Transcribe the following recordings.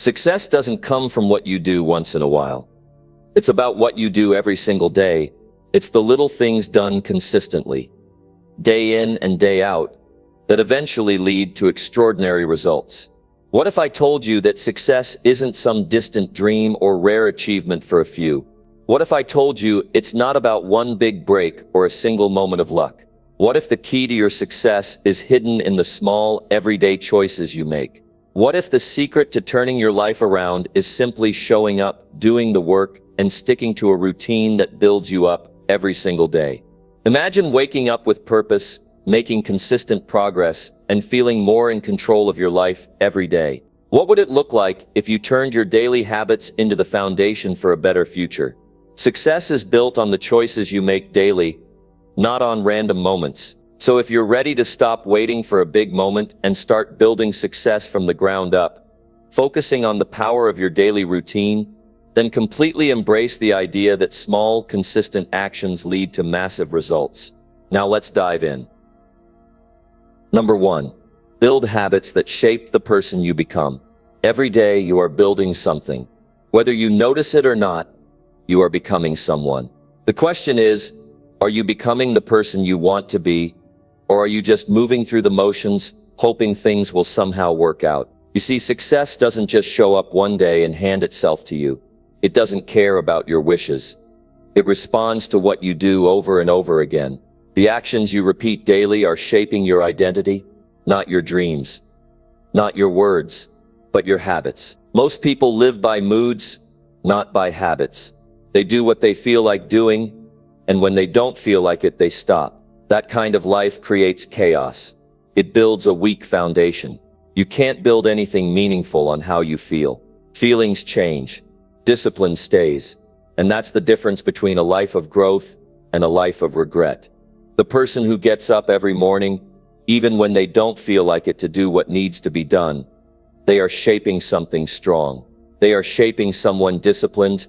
Success doesn't come from what you do once in a while. It's about what you do every single day. It's the little things done consistently, day in and day out, that eventually lead to extraordinary results. What if I told you that success isn't some distant dream or rare achievement for a few? What if I told you it's not about one big break or a single moment of luck? What if the key to your success is hidden in the small, everyday choices you make? What if the secret to turning your life around is simply showing up, doing the work, and sticking to a routine that builds you up every single day? Imagine waking up with purpose, making consistent progress, and feeling more in control of your life every day. What would it look like if you turned your daily habits into the foundation for a better future? Success is built on the choices you make daily, not on random moments. So if you're ready to stop waiting for a big moment and start building success from the ground up, focusing on the power of your daily routine, then completely embrace the idea that small, consistent actions lead to massive results. Now let's dive in. Number 1. Build habits that shape the person you become. Every day you are building something. Whether you notice it or not, you are becoming someone. The question is, are you becoming the person you want to be, or are you just moving through the motions, hoping things will somehow work out? You see, success doesn't just show up one day and hand itself to you. It doesn't care about your wishes. It responds to what you do over and over again. The actions you repeat daily are shaping your identity, not your dreams, not your words, but your habits. Most people live by moods, not by habits. They do what they feel like doing, and when they don't feel like it, they stop. That kind of life creates chaos. It builds a weak foundation. You can't build anything meaningful on how you feel. Feelings change. Discipline stays. And that's the difference between a life of growth and a life of regret. The person who gets up every morning, even when they don't feel like it, to do what needs to be done, they are shaping something strong. They are shaping someone disciplined,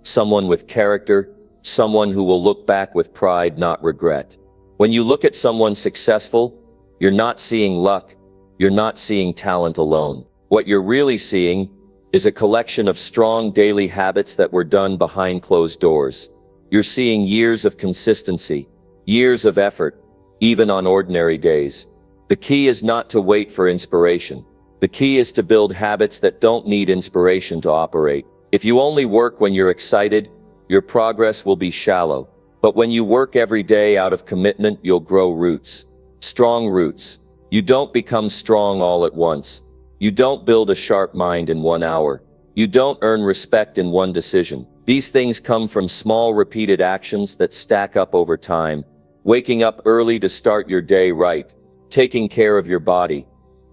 someone with character, someone who will look back with pride, not regret. When you look at someone successful, you're not seeing luck, you're not seeing talent alone. What you're really seeing is a collection of strong daily habits that were done behind closed doors. You're seeing years of consistency, years of effort, even on ordinary days. The key is not to wait for inspiration. The key is to build habits that don't need inspiration to operate. If you only work when you're excited, your progress will be shallow. But when you work every day out of commitment, you'll grow roots. Strong roots. You don't become strong all at once. You don't build a sharp mind in 1 hour. You don't earn respect in one decision. These things come from small, repeated actions that stack up over time. Waking up early to start your day right. Taking care of your body,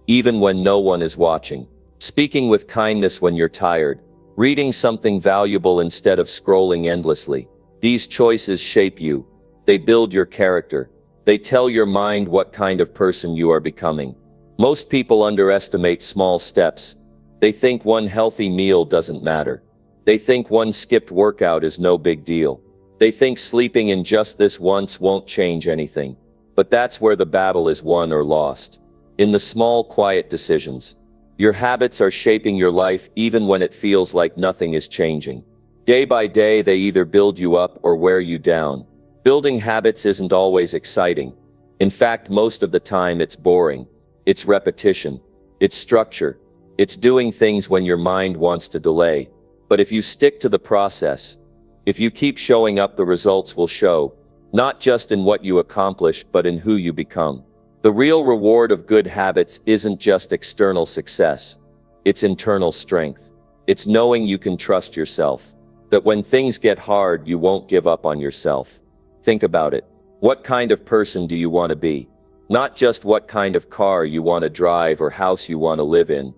even when no one is watching. Speaking with kindness when you're tired. Reading something valuable instead of scrolling endlessly. These choices shape you. They build your character. They tell your mind what kind of person you are becoming. Most people underestimate small steps. They think one healthy meal doesn't matter. They think one skipped workout is no big deal. They think sleeping in just this once won't change anything. But that's where the battle is won or lost. In the small, quiet decisions. Your habits are shaping your life even when it feels like nothing is changing. Day by day, they either build you up or wear you down. Building habits isn't always exciting. In fact, most of the time it's boring. It's repetition. It's structure. It's doing things when your mind wants to delay. But if you stick to the process, if you keep showing up, the results will show, not just in what you accomplish, but in who you become. The real reward of good habits isn't just external success. It's internal strength. It's knowing you can trust yourself. That when things get hard, you won't give up on yourself. Think about it. What kind of person do you want to be? Not just what kind of car you want to drive or house you want to live in,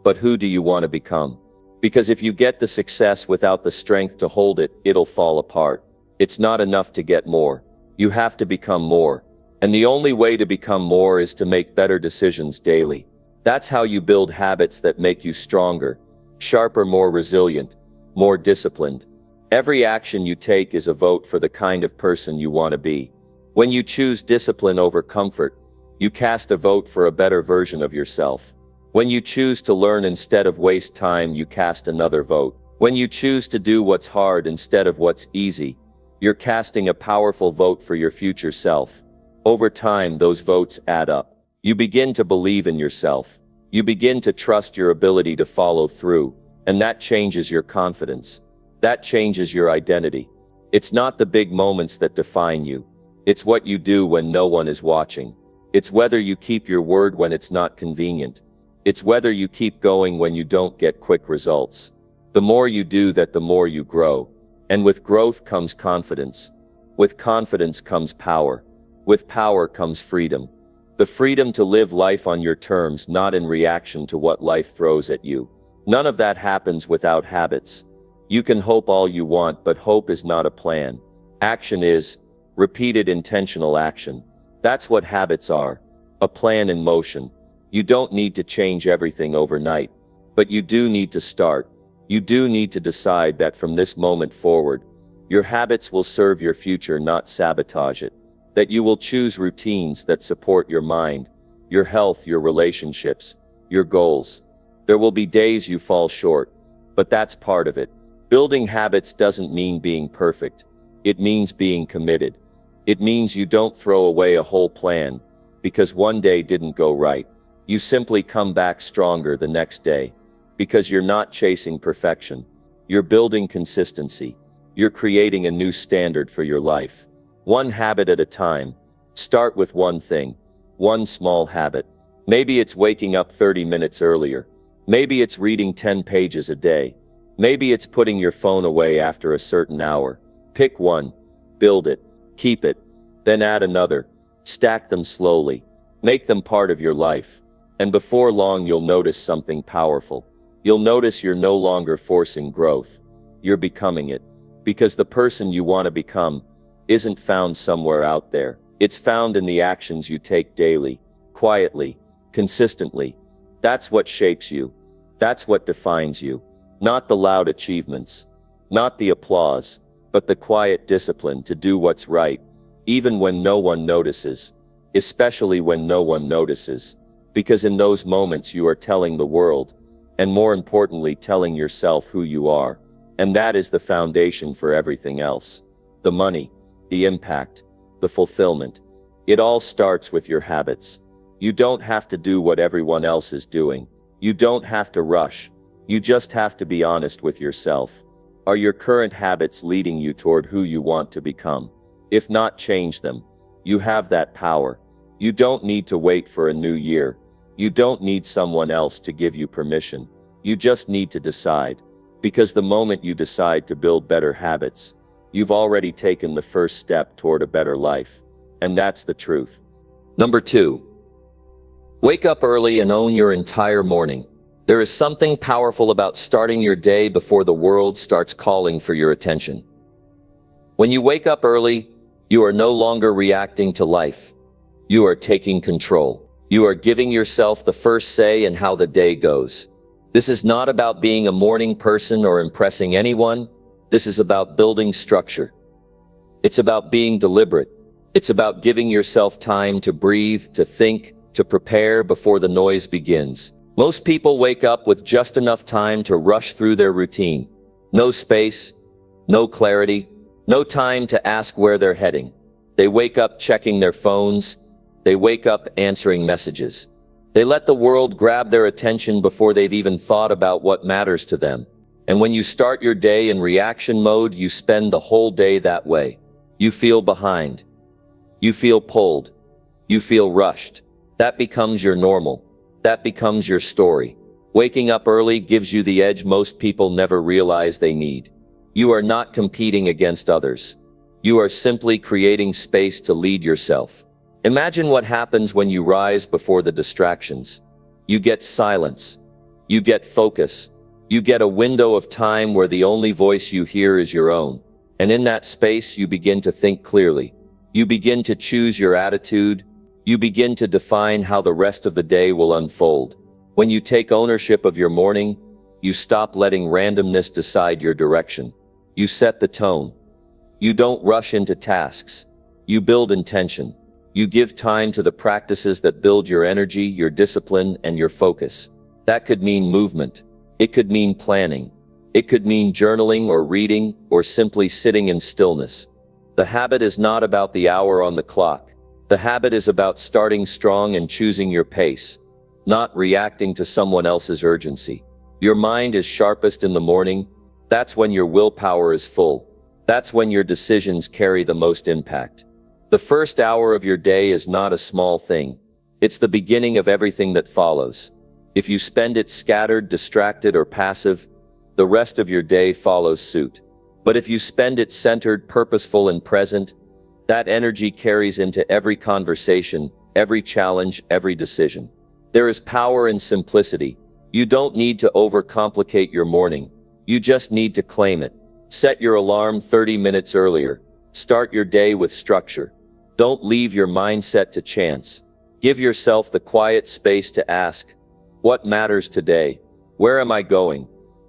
but who do you want to become? Because if you get the success without the strength to hold it, it'll fall apart. It's not enough to get more. You have to become more. And the only way to become more is to make better decisions daily. That's how you build habits that make you stronger, sharper, more resilient, more disciplined. Every action you take is a vote for the kind of person you want to be. When you choose discipline over comfort, you cast a vote for a better version of yourself. When you choose to learn instead of waste time, you cast another vote. When you choose to do what's hard instead of what's easy, you're casting a powerful vote for your future self. Over time, those votes add up. You begin to believe in yourself. You begin to trust your ability to follow through, and that changes your confidence. That changes your identity. It's not the big moments that define you. It's what you do when no one is watching. It's whether you keep your word when it's not convenient. It's whether you keep going when you don't get quick results. The more you do that, the more you grow. And with growth comes confidence. With confidence comes power. With power comes freedom. The freedom to live life on your terms, not in reaction to what life throws at you. None of that happens without habits. You can hope all you want, but hope is not a plan. Action is repeated intentional action. That's what habits are. A plan in motion. You don't need to change everything overnight, but you do need to start. You do need to decide that from this moment forward, your habits will serve your future, not sabotage it. That you will choose routines that support your mind, your health, your relationships, your goals. There will be days you fall short, but that's part of it. Building habits doesn't mean being perfect. It means being committed. It means you don't throw away a whole plan because one day didn't go right. You simply come back stronger the next day. Because you're not chasing perfection. You're building consistency. You're creating a new standard for your life. One habit at a time. Start with one thing. One small habit. Maybe it's waking up 30 minutes earlier. Maybe it's reading 10 pages a day. Maybe it's putting your phone away after a certain hour. Pick one. Build it. Keep it. Then add another. Stack them slowly. Make them part of your life. And before long, you'll notice something powerful. You'll notice you're no longer forcing growth. You're becoming it. Because the person you want to become isn't found somewhere out there. It's found in the actions you take daily, quietly, consistently. That's what shapes you. That's what defines you. Not the loud achievements. Not the applause. But the quiet discipline to do what's right, even when no one notices. Especially when no one notices. Because in those moments you are telling the world, and more importantly, telling yourself who you are. And that is the foundation for everything else. The money, the impact, the fulfillment. It all starts with your habits. You don't have to do what everyone else is doing. You don't have to rush. You just have to be honest with yourself. Are your current habits leading you toward who you want to become? If not, change them. You have that power. You don't need to wait for a new year. You don't need someone else to give you permission. You just need to decide. Because the moment you decide to build better habits, you've already taken the first step toward a better life. And that's the truth. Number 2. Wake up early and own your entire morning. There is something powerful about starting your day before the world starts calling for your attention. When you wake up early, you are no longer reacting to life. You are taking control. You are giving yourself the first say in how the day goes. This is not about being a morning person or impressing anyone. This is about building structure. It's about being deliberate. It's about giving yourself time to breathe, to think, to prepare before the noise begins. Most people wake up with just enough time to rush through their routine. No space, no clarity, no time to ask where they're heading. They wake up checking their phones. They wake up answering messages. They let the world grab their attention before they've even thought about what matters to them. And when you start your day in reaction mode, you spend the whole day that way. You feel behind. You feel pulled. You feel rushed. That becomes your normal. That becomes your story. Waking up early gives you the edge most people never realize they need. You are not competing against others. You are simply creating space to lead yourself. Imagine what happens when you rise before the distractions. You get silence. You get focus. You get a window of time where the only voice you hear is your own. And in that space, you begin to think clearly. You begin to choose your attitude. You begin to define how the rest of the day will unfold. When you take ownership of your morning, you stop letting randomness decide your direction. You set the tone. You don't rush into tasks. You build intention. You give time to the practices that build your energy, your discipline, and your focus. That could mean movement. It could mean planning. It could mean journaling or reading or simply sitting in stillness. The habit is not about the hour on the clock. The habit is about starting strong and choosing your pace, not reacting to someone else's urgency. Your mind is sharpest in the morning. That's when your willpower is full. That's when your decisions carry the most impact. The first hour of your day is not a small thing. It's the beginning of everything that follows. If you spend it scattered, distracted, or passive, the rest of your day follows suit. But if you spend it centered, purposeful, and present, that energy carries into every conversation, every challenge, every decision. There is power in simplicity. You don't need to overcomplicate your morning. You just need to claim it. Set your alarm 30 minutes earlier. Start your day with structure. Don't leave your mindset to chance. Give yourself the quiet space to ask, what matters today? Where am I going?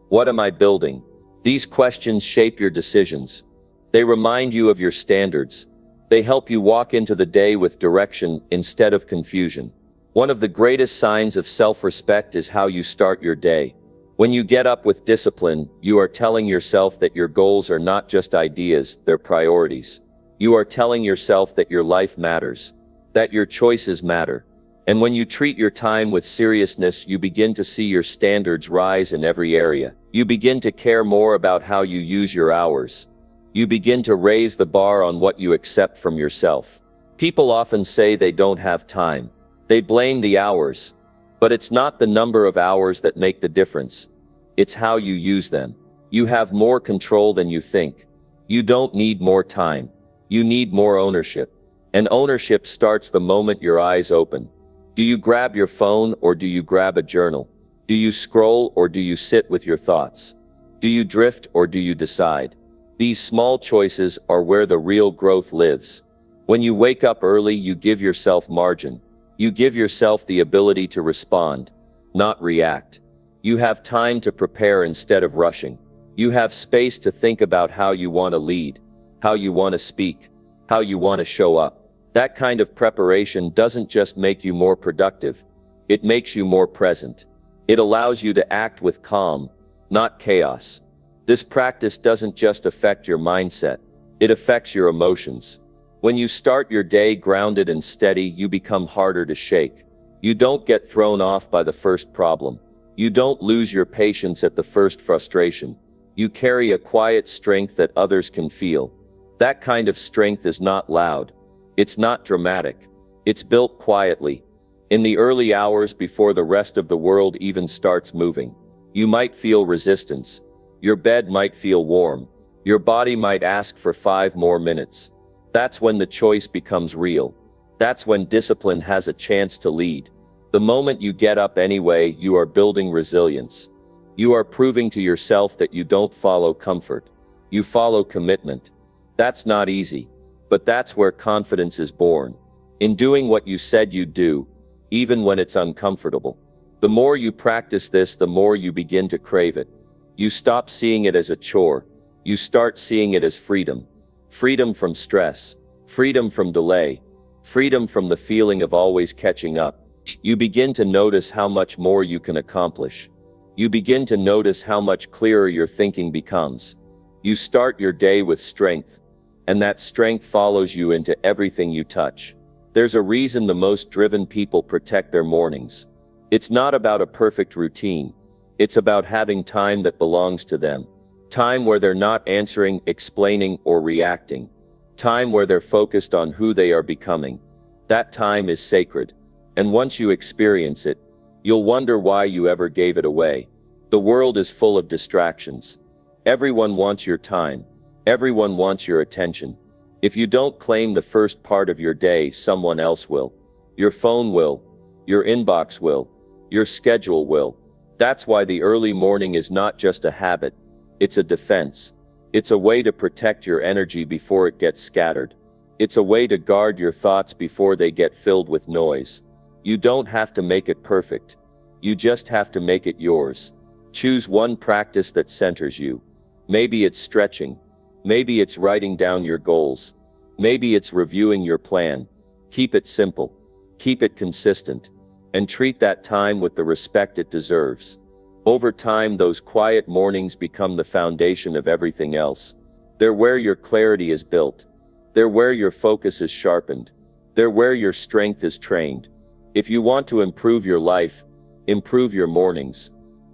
What am I building? These questions shape your decisions. They remind you of your standards. They help you walk into the day with direction instead of confusion. One of the greatest signs of self-respect is how you start your day. When you get up with discipline, you are telling yourself that your goals are not just ideas, they're priorities. You are telling yourself that your life matters, that your choices matter. And when you treat your time with seriousness, you begin to see your standards rise in every area. You begin to care more about how you use your hours. You begin to raise the bar on what you accept from yourself. People often say they don't have time. They blame the hours. But it's not the number of hours that make the difference. It's how you use them. You have more control than you think. You don't need more time. You need more ownership. And ownership starts the moment your eyes open. Do you grab your phone or do you grab a journal? Do you scroll or do you sit with your thoughts? Do you drift or do you decide? These small choices are where the real growth lives. When you wake up early, you give yourself margin. You give yourself the ability to respond, not react. You have time to prepare instead of rushing. You have space to think about how you want to lead, how you want to speak, how you want to show up. That kind of preparation doesn't just make you more productive. It makes you more present. It allows you to act with calm, not chaos. This practice doesn't just affect your mindset. It affects your emotions. When you start your day grounded and steady, you become harder to shake. You don't get thrown off by the first problem. You don't lose your patience at the first frustration. You carry a quiet strength that others can feel. That kind of strength is not loud. It's not dramatic. It's built quietly. In the early hours before the rest of the world even starts moving, you might feel resistance. Your bed might feel warm. Your body might ask for 5 more minutes. That's when the choice becomes real. That's when discipline has a chance to lead. The moment you get up anyway, you are building resilience. You are proving to yourself that you don't follow comfort. You follow commitment. That's not easy, but that's where confidence is born. In doing what you said you'd do, even when it's uncomfortable. The more you practice this, the more you begin to crave it. You stop seeing it as a chore. You start seeing it as freedom. Freedom from stress. Freedom from delay. Freedom from the feeling of always catching up. You begin to notice how much more you can accomplish. You begin to notice how much clearer your thinking becomes. You start your day with strength, and that strength follows you into everything you touch. There's a reason the most driven people protect their mornings. It's not about a perfect routine. It's about having time that belongs to them. Time where they're not answering, explaining, or reacting. Time where they're focused on who they are becoming. That time is sacred. And once you experience it, you'll wonder why you ever gave it away. The world is full of distractions. Everyone wants your time. Everyone wants your attention. If you don't claim the first part of your day, someone else will. Your phone will. Your inbox will. Your schedule will. That's why the early morning is not just a habit. It's a defense. It's a way to protect your energy before it gets scattered. It's a way to guard your thoughts before they get filled with noise. You don't have to make it perfect. You just have to make it yours. Choose one practice that centers you. Maybe it's stretching. Maybe it's writing down your goals. Maybe it's reviewing your plan. Keep it simple. Keep it consistent. and treat that time with the respect it deserves. Over time, those quiet mornings become the foundation of everything else. They're where your clarity is built. They're where your focus is sharpened. They're where your strength is trained. If you want to improve your life, improve your mornings.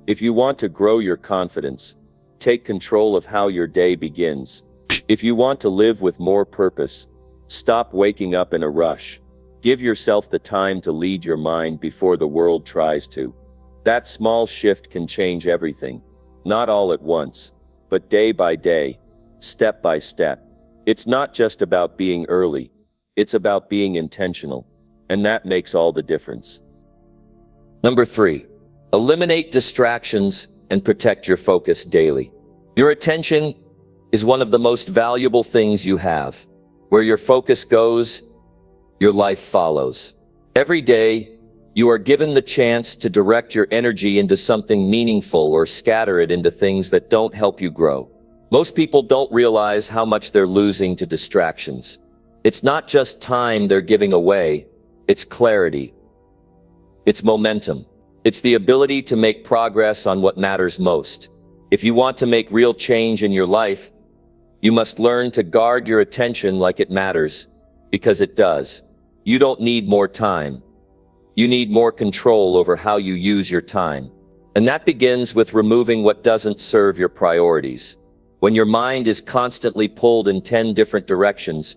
If you want to grow your confidence, take control of how your day begins. If you want to live with more purpose, stop waking up in a rush. Give yourself the time to lead your mind before the world tries to. That small shift can change everything. Not all at once, but day by day, step by step. It's not just about being early. It's about being intentional. And that makes all the difference. Number 3, eliminate distractions and protect your focus daily. Your attention is one of the most valuable things you have. Where your focus goes, your life follows. Every day, you are given the chance to direct your energy into something meaningful or scatter it into things that don't help you grow. Most people don't realize how much they're losing to distractions. It's not just time they're giving away, it's clarity. It's momentum. It's the ability to make progress on what matters most. If you want to make real change in your life, you must learn to guard your attention like it matters, because it does. You don't need more time. You need more control over how you use your time. And that begins with removing what doesn't serve your priorities. When your mind is constantly pulled in 10 different directions,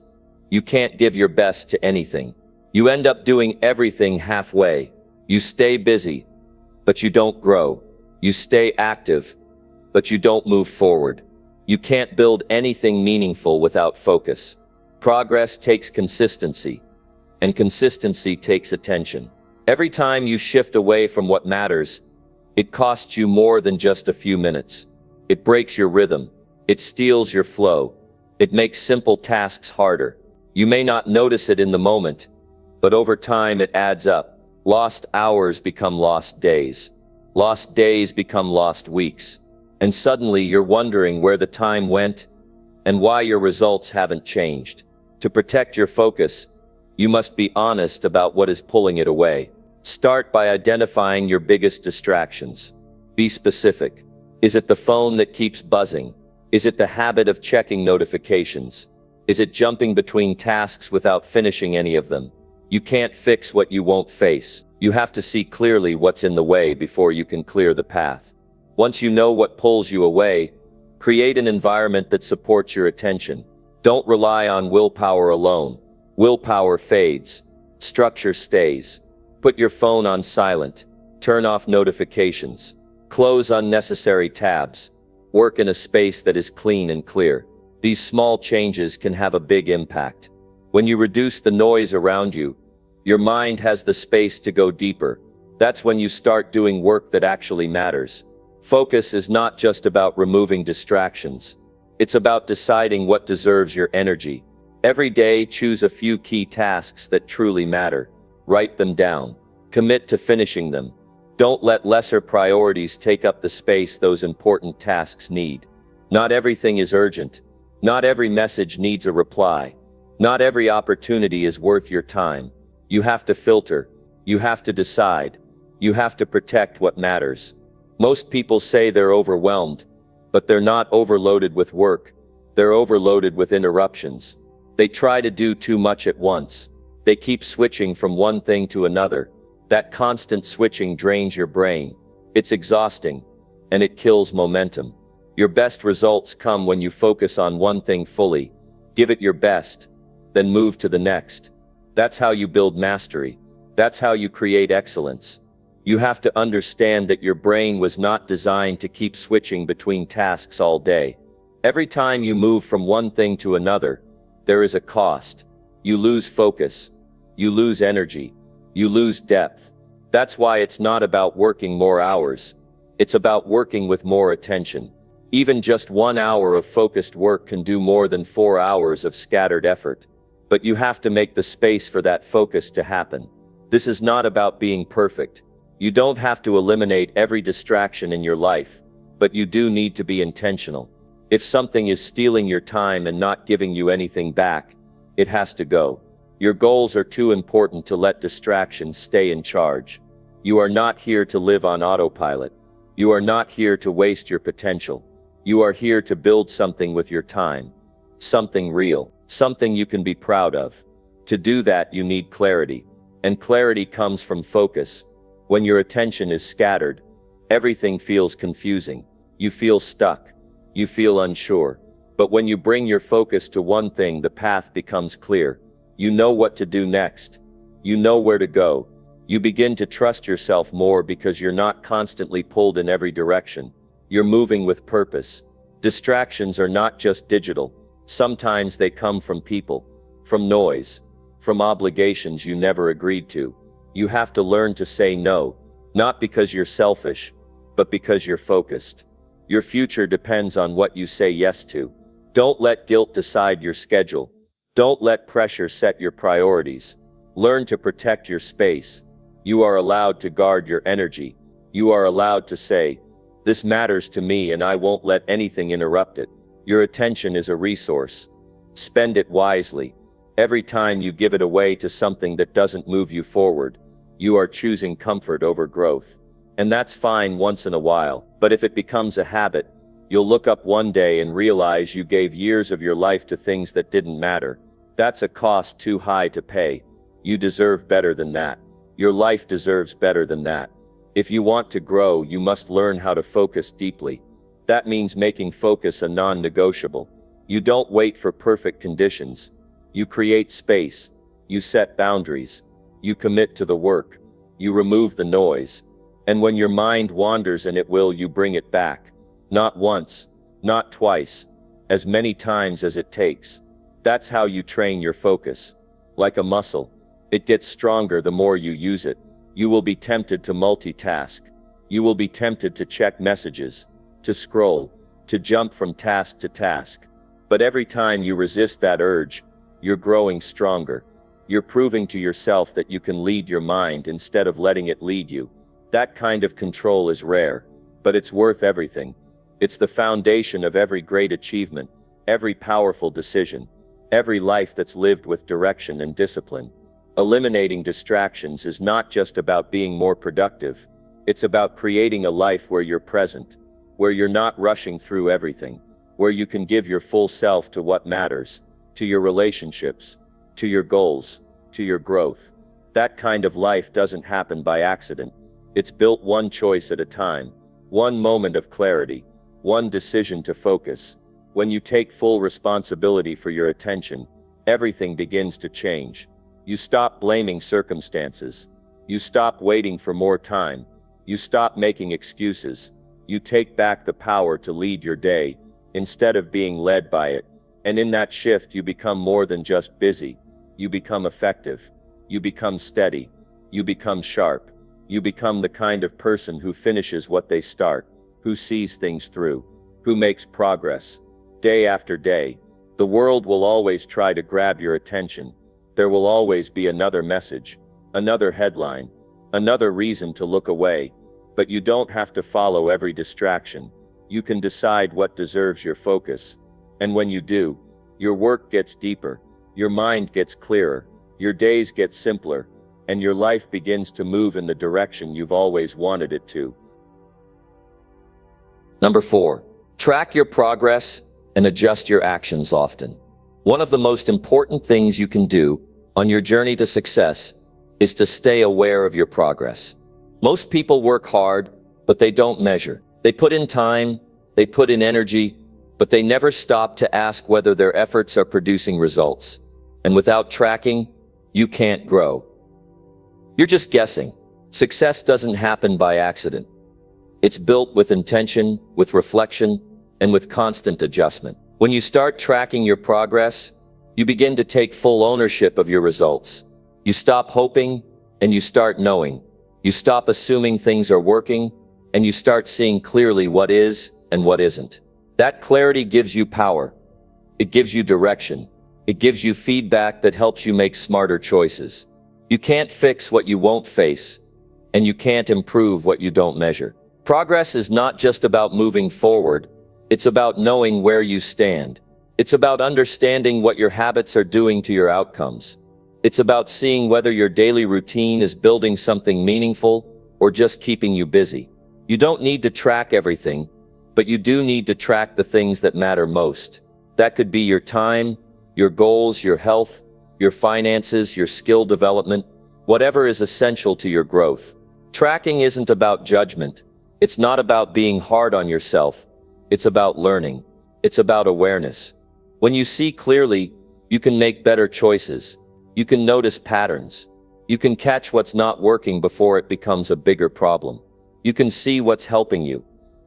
you can't give your best to anything. You end up doing everything halfway. You stay busy, but you don't grow. You stay active, but you don't move forward. You can't build anything meaningful without focus. Progress takes consistency, and consistency takes attention. Every time you shift away from what matters, it costs you more than just a few minutes. It breaks your rhythm. It steals your flow. It makes simple tasks harder. You may not notice it in the moment, but over time it adds up. Lost hours become lost days. Lost days become lost weeks. And suddenly you're wondering where the time went and why your results haven't changed. To protect your focus, you must be honest about what is pulling it away. Start by identifying your biggest distractions. Be specific. Is it the phone that keeps buzzing? Is it the habit of checking notifications? Is it jumping between tasks without finishing any of them? You can't fix what you won't face. You have to see clearly what's in the way before you can clear the path. Once you know what pulls you away, create an environment that supports your attention. Don't rely on willpower alone. Willpower fades. Structure stays. Put your phone on silent. Turn off notifications. Close unnecessary tabs. Work in a space that is clean and clear. These small changes can have a big impact. When you reduce the noise around you, your mind has the space to go deeper. That's when you start doing work that actually matters. Focus is not just about removing distractions. It's about deciding what deserves your energy. Every day, choose a few key tasks that truly matter. Write them down. Commit to finishing them. Don't let lesser priorities take up the space those important tasks need. Not everything is urgent. Not every message needs a reply. Not every opportunity is worth your time. You have to filter. You have to decide. You have to protect what matters. Most people say they're overwhelmed, but they're not overloaded with work. They're overloaded with interruptions. They try to do too much at once. They keep switching from one thing to another. That constant switching drains your brain. It's exhausting, and it kills momentum. Your best results come when you focus on one thing fully, give it your best, then move to the next. That's how you build mastery. That's how you create excellence. You have to understand that your brain was not designed to keep switching between tasks all day. Every time you move from one thing to another, there is a cost. You lose focus. You lose energy. You lose depth. That's why it's not about working more hours. It's about working with more attention. Even just 1 hour of focused work can do more than 4 hours of scattered effort. But you have to make the space for that focus to happen. This is not about being perfect. You don't have to eliminate every distraction in your life, but you do need to be intentional. If something is stealing your time and not giving you anything back, it has to go. Your goals are too important to let distractions stay in charge. You are not here to live on autopilot. You are not here to waste your potential. You are here to build something with your time. Something real. Something you can be proud of. To do that, you need clarity. And clarity comes from focus. When your attention is scattered, everything feels confusing. You feel stuck. You feel unsure. But when you bring your focus to one thing, the path becomes clear. You know what to do next. You know where to go. You begin to trust yourself more because you're not constantly pulled in every direction. You're moving with purpose. Distractions are not just digital. Sometimes they come from people, from noise, from obligations you never agreed to. You have to learn to say no, not because you're selfish, but because you're focused. Your future depends on what you say yes to. Don't let guilt decide your schedule. Don't let pressure set your priorities. Learn to protect your space. You are allowed to guard your energy. You are allowed to say, "This matters to me and I won't let anything interrupt it." Your attention is a resource. Spend it wisely. Every time you give it away to something that doesn't move you forward, you are choosing comfort over growth. And that's fine once in a while, but if it becomes a habit, you'll look up one day and realize you gave years of your life to things that didn't matter. That's a cost too high to pay. You deserve better than that. Your life deserves better than that. If you want to grow, you must learn how to focus deeply. That means making focus a non-negotiable. You don't wait for perfect conditions. You create space. You set boundaries. You commit to the work. You remove the noise. And when your mind wanders, and it will, you bring it back. Not once, not twice, as many times as it takes. That's how you train your focus. Like a muscle. It gets stronger the more you use it. You will be tempted to multitask. You will be tempted to check messages, to scroll, to jump from task to task. But every time you resist that urge, you're growing stronger. You're proving to yourself that you can lead your mind instead of letting it lead you. That kind of control is rare, but it's worth everything. It's the foundation of every great achievement, every powerful decision, every life that's lived with direction and discipline. Eliminating distractions is not just about being more productive. It's about creating a life where you're present, where you're not rushing through everything, where you can give your full self to what matters, to your relationships, to your goals, to your growth. That kind of life doesn't happen by accident. It's built one choice at a time, one moment of clarity, one decision to focus. When you take full responsibility for your attention, everything begins to change. You stop blaming circumstances. You stop waiting for more time. You stop making excuses. You take back the power to lead your day, instead of being led by it. And in that shift, you become more than just busy. You become effective. You become steady. You become sharp. You become the kind of person who finishes what they start, who sees things through, who makes progress. Day after day, the world will always try to grab your attention. There will always be another message, another headline, another reason to look away. But you don't have to follow every distraction. You can decide what deserves your focus. And when you do, your work gets deeper, your mind gets clearer, your days get simpler, and your life begins to move in the direction you've always wanted it to. Number 4, track your progress and adjust your actions often. One of the most important things you can do on your journey to success is to stay aware of your progress. Most people work hard, but they don't measure. They put in time, they put in energy, but they never stop to ask whether their efforts are producing results. And without tracking, you can't grow. You're just guessing. Success doesn't happen by accident. It's built with intention, with reflection, and with constant adjustment. When you start tracking your progress, you begin to take full ownership of your results. You stop hoping, and you start knowing. You stop assuming things are working, and you start seeing clearly what is and what isn't. That clarity gives you power. It gives you direction. It gives you feedback that helps you make smarter choices. You can't fix what you won't face, and you can't improve what you don't measure. Progress is not just about moving forward. It's about knowing where you stand. It's about understanding what your habits are doing to your outcomes. It's about seeing whether your daily routine is building something meaningful, or if it's just draining you. or just keeping you busy. You don't need to track everything, but you do need to track the things that matter most. That could be your time, your goals, your health, your finances, your skill development, whatever is essential to your growth. Tracking isn't about judgment. It's not about being hard on yourself. It's about learning. It's about awareness. When you see clearly, you can make better choices. You can notice patterns. You can catch what's not working before it becomes a bigger problem. You can see what's helping you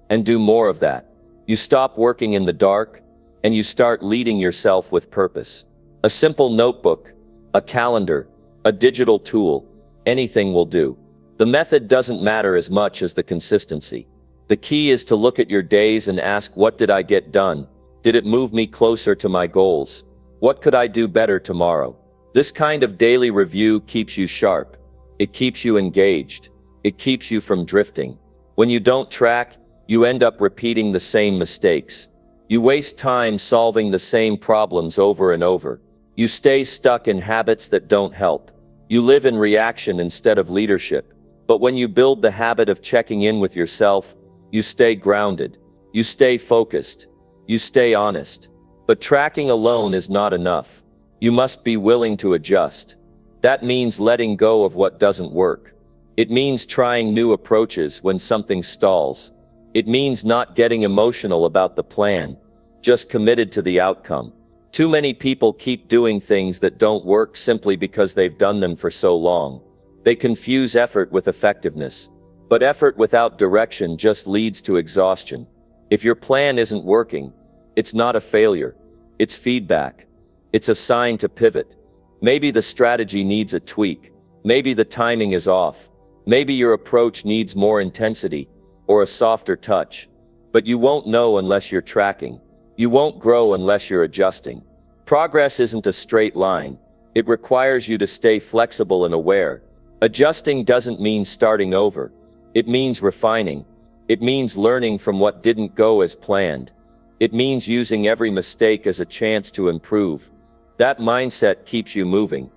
and do more of that. You stop working in the dark and you start leading yourself with purpose. A simple notebook, a calendar, a digital tool, anything will do. The method doesn't matter as much as the consistency. The key is to look at your days and ask, what did I get done? Did it move me closer to my goals? What could I do better tomorrow? This kind of daily review keeps you sharp. It keeps you engaged. It keeps you from drifting. When you don't track, you end up repeating the same mistakes. You waste time solving the same problems over and over. You stay stuck in habits that don't help. You live in reaction instead of leadership. But when you build the habit of checking in with yourself, you stay grounded. You stay focused. You stay honest. But tracking alone is not enough. You must be willing to adjust. That means letting go of what doesn't work. It means trying new approaches when something stalls. It means not getting emotional about the plan, just committed to the outcome. Too many people keep doing things that don't work simply because they've done them for so long. They confuse effort with effectiveness. But effort without direction just leads to exhaustion. If your plan isn't working, it's not a failure. It's feedback. It's a sign to pivot. Maybe the strategy needs a tweak. Maybe the timing is off. Maybe your approach needs more intensity or a softer touch. But you won't know unless you're tracking. You won't grow unless you're adjusting. Progress isn't a straight line. It requires you to stay flexible and aware. Adjusting doesn't mean starting over. It means refining. It means learning from what didn't go as planned. It means using every mistake as a chance to improve. That mindset keeps you moving.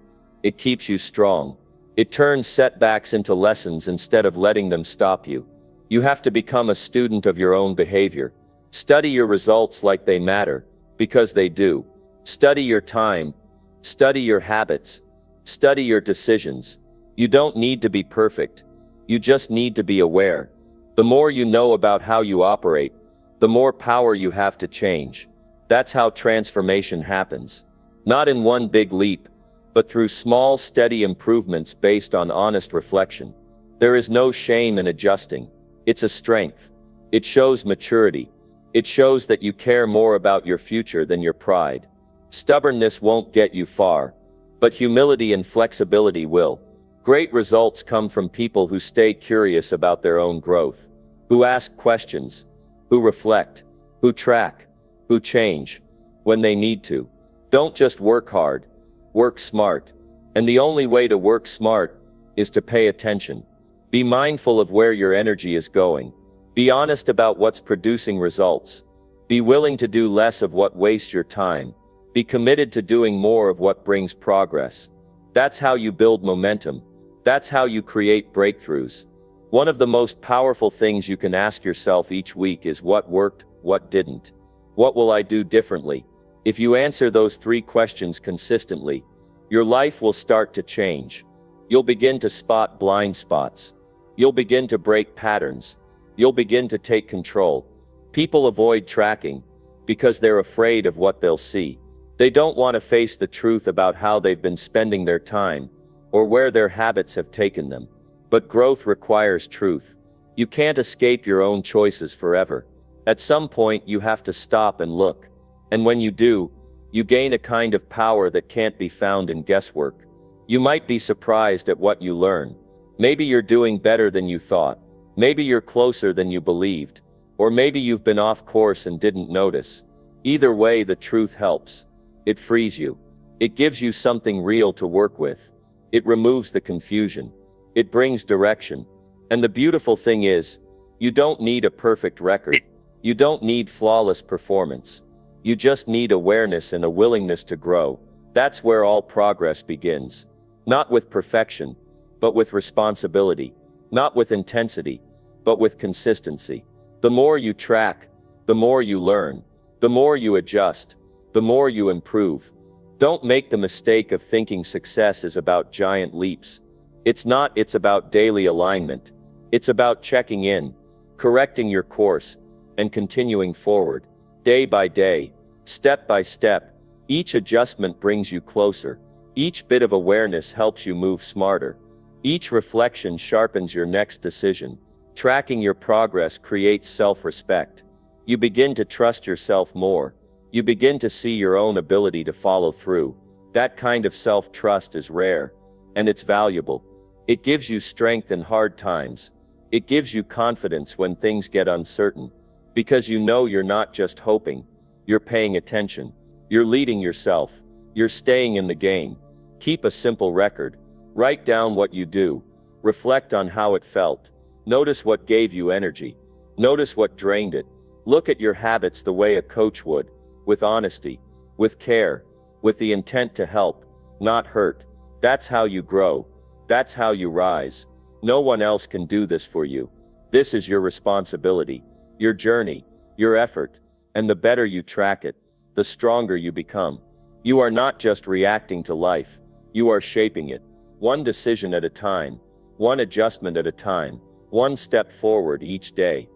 It keeps you strong. It turns setbacks into lessons instead of letting them stop you. You have to become a student of your own behavior. Study your results like they matter, because they do. Study your time. Study your habits. Study your decisions. You don't need to be perfect. You just need to be aware. The more you know about how you operate, the more power you have to change. That's how transformation happens. Not in one big leap, but through small, steady improvements based on honest reflection. There is no shame in adjusting. It's a strength. It shows maturity. It shows that you care more about your future than your pride. Stubbornness won't get you far, but humility and flexibility will. Great results come from people who stay curious about their own growth, who ask questions, who reflect, who track, who change when they need to. Don't just work hard. Work smart. And the only way to work smart is to pay attention. Be mindful of where your energy is going. Be honest about what's producing results. Be willing to do less of what wastes your time. Be committed to doing more of what brings progress. That's how you build momentum. That's how you create breakthroughs. One of the most powerful things you can ask yourself each week is, what worked, what didn't? What will I do differently? If you answer those 3 questions consistently, your life will start to change. You'll begin to spot blind spots. You'll begin to break patterns. You'll begin to take control. People avoid tracking because they're afraid of what they'll see. They don't want to face the truth about how they've been spending their time or where their habits have taken them. But growth requires truth. You can't escape your own choices forever. At some point, you have to stop and look. And when you do, you gain a kind of power that can't be found in guesswork. You might be surprised at what you learn. Maybe you're doing better than you thought. Maybe you're closer than you believed. Or maybe you've been off course and didn't notice. Either way, the truth helps. It frees you. It gives you something real to work with. It removes the confusion. It brings direction. And the beautiful thing is, you don't need a perfect record. You don't need flawless performance. You just need awareness and a willingness to grow. That's where all progress begins. Not with perfection, but with responsibility. not with intensity, but with consistency. The more you track, the more you learn, the more you adjust, the more you improve. Don't make the mistake of thinking success is about giant leaps. It's not, it's about daily alignment. It's about checking in, correcting your course, and continuing forward. Day by day, step by step, each adjustment brings you closer. Each bit of awareness helps you move smarter. Each reflection sharpens your next decision. Tracking your progress creates self-respect. You begin to trust yourself more. You begin to see your own ability to follow through. That kind of self-trust is rare, and it's valuable. It gives you strength in hard times. It gives you confidence when things get uncertain, because you know you're not just hoping, you're paying attention. You're leading yourself. You're staying in the game. Keep a simple record. Write down what you do. Reflect on how it felt. Notice what gave you energy. Notice what drained it. Look at your habits the way a coach would, with honesty, with care, with the intent to help, not hurt. That's how you grow. That's how you rise. No one else can do this for you. This is your responsibility, your journey, your effort, and the better you track it, the stronger you become. You are not just reacting to life, you are shaping it. One decision at a time, one adjustment at a time, one step forward each day.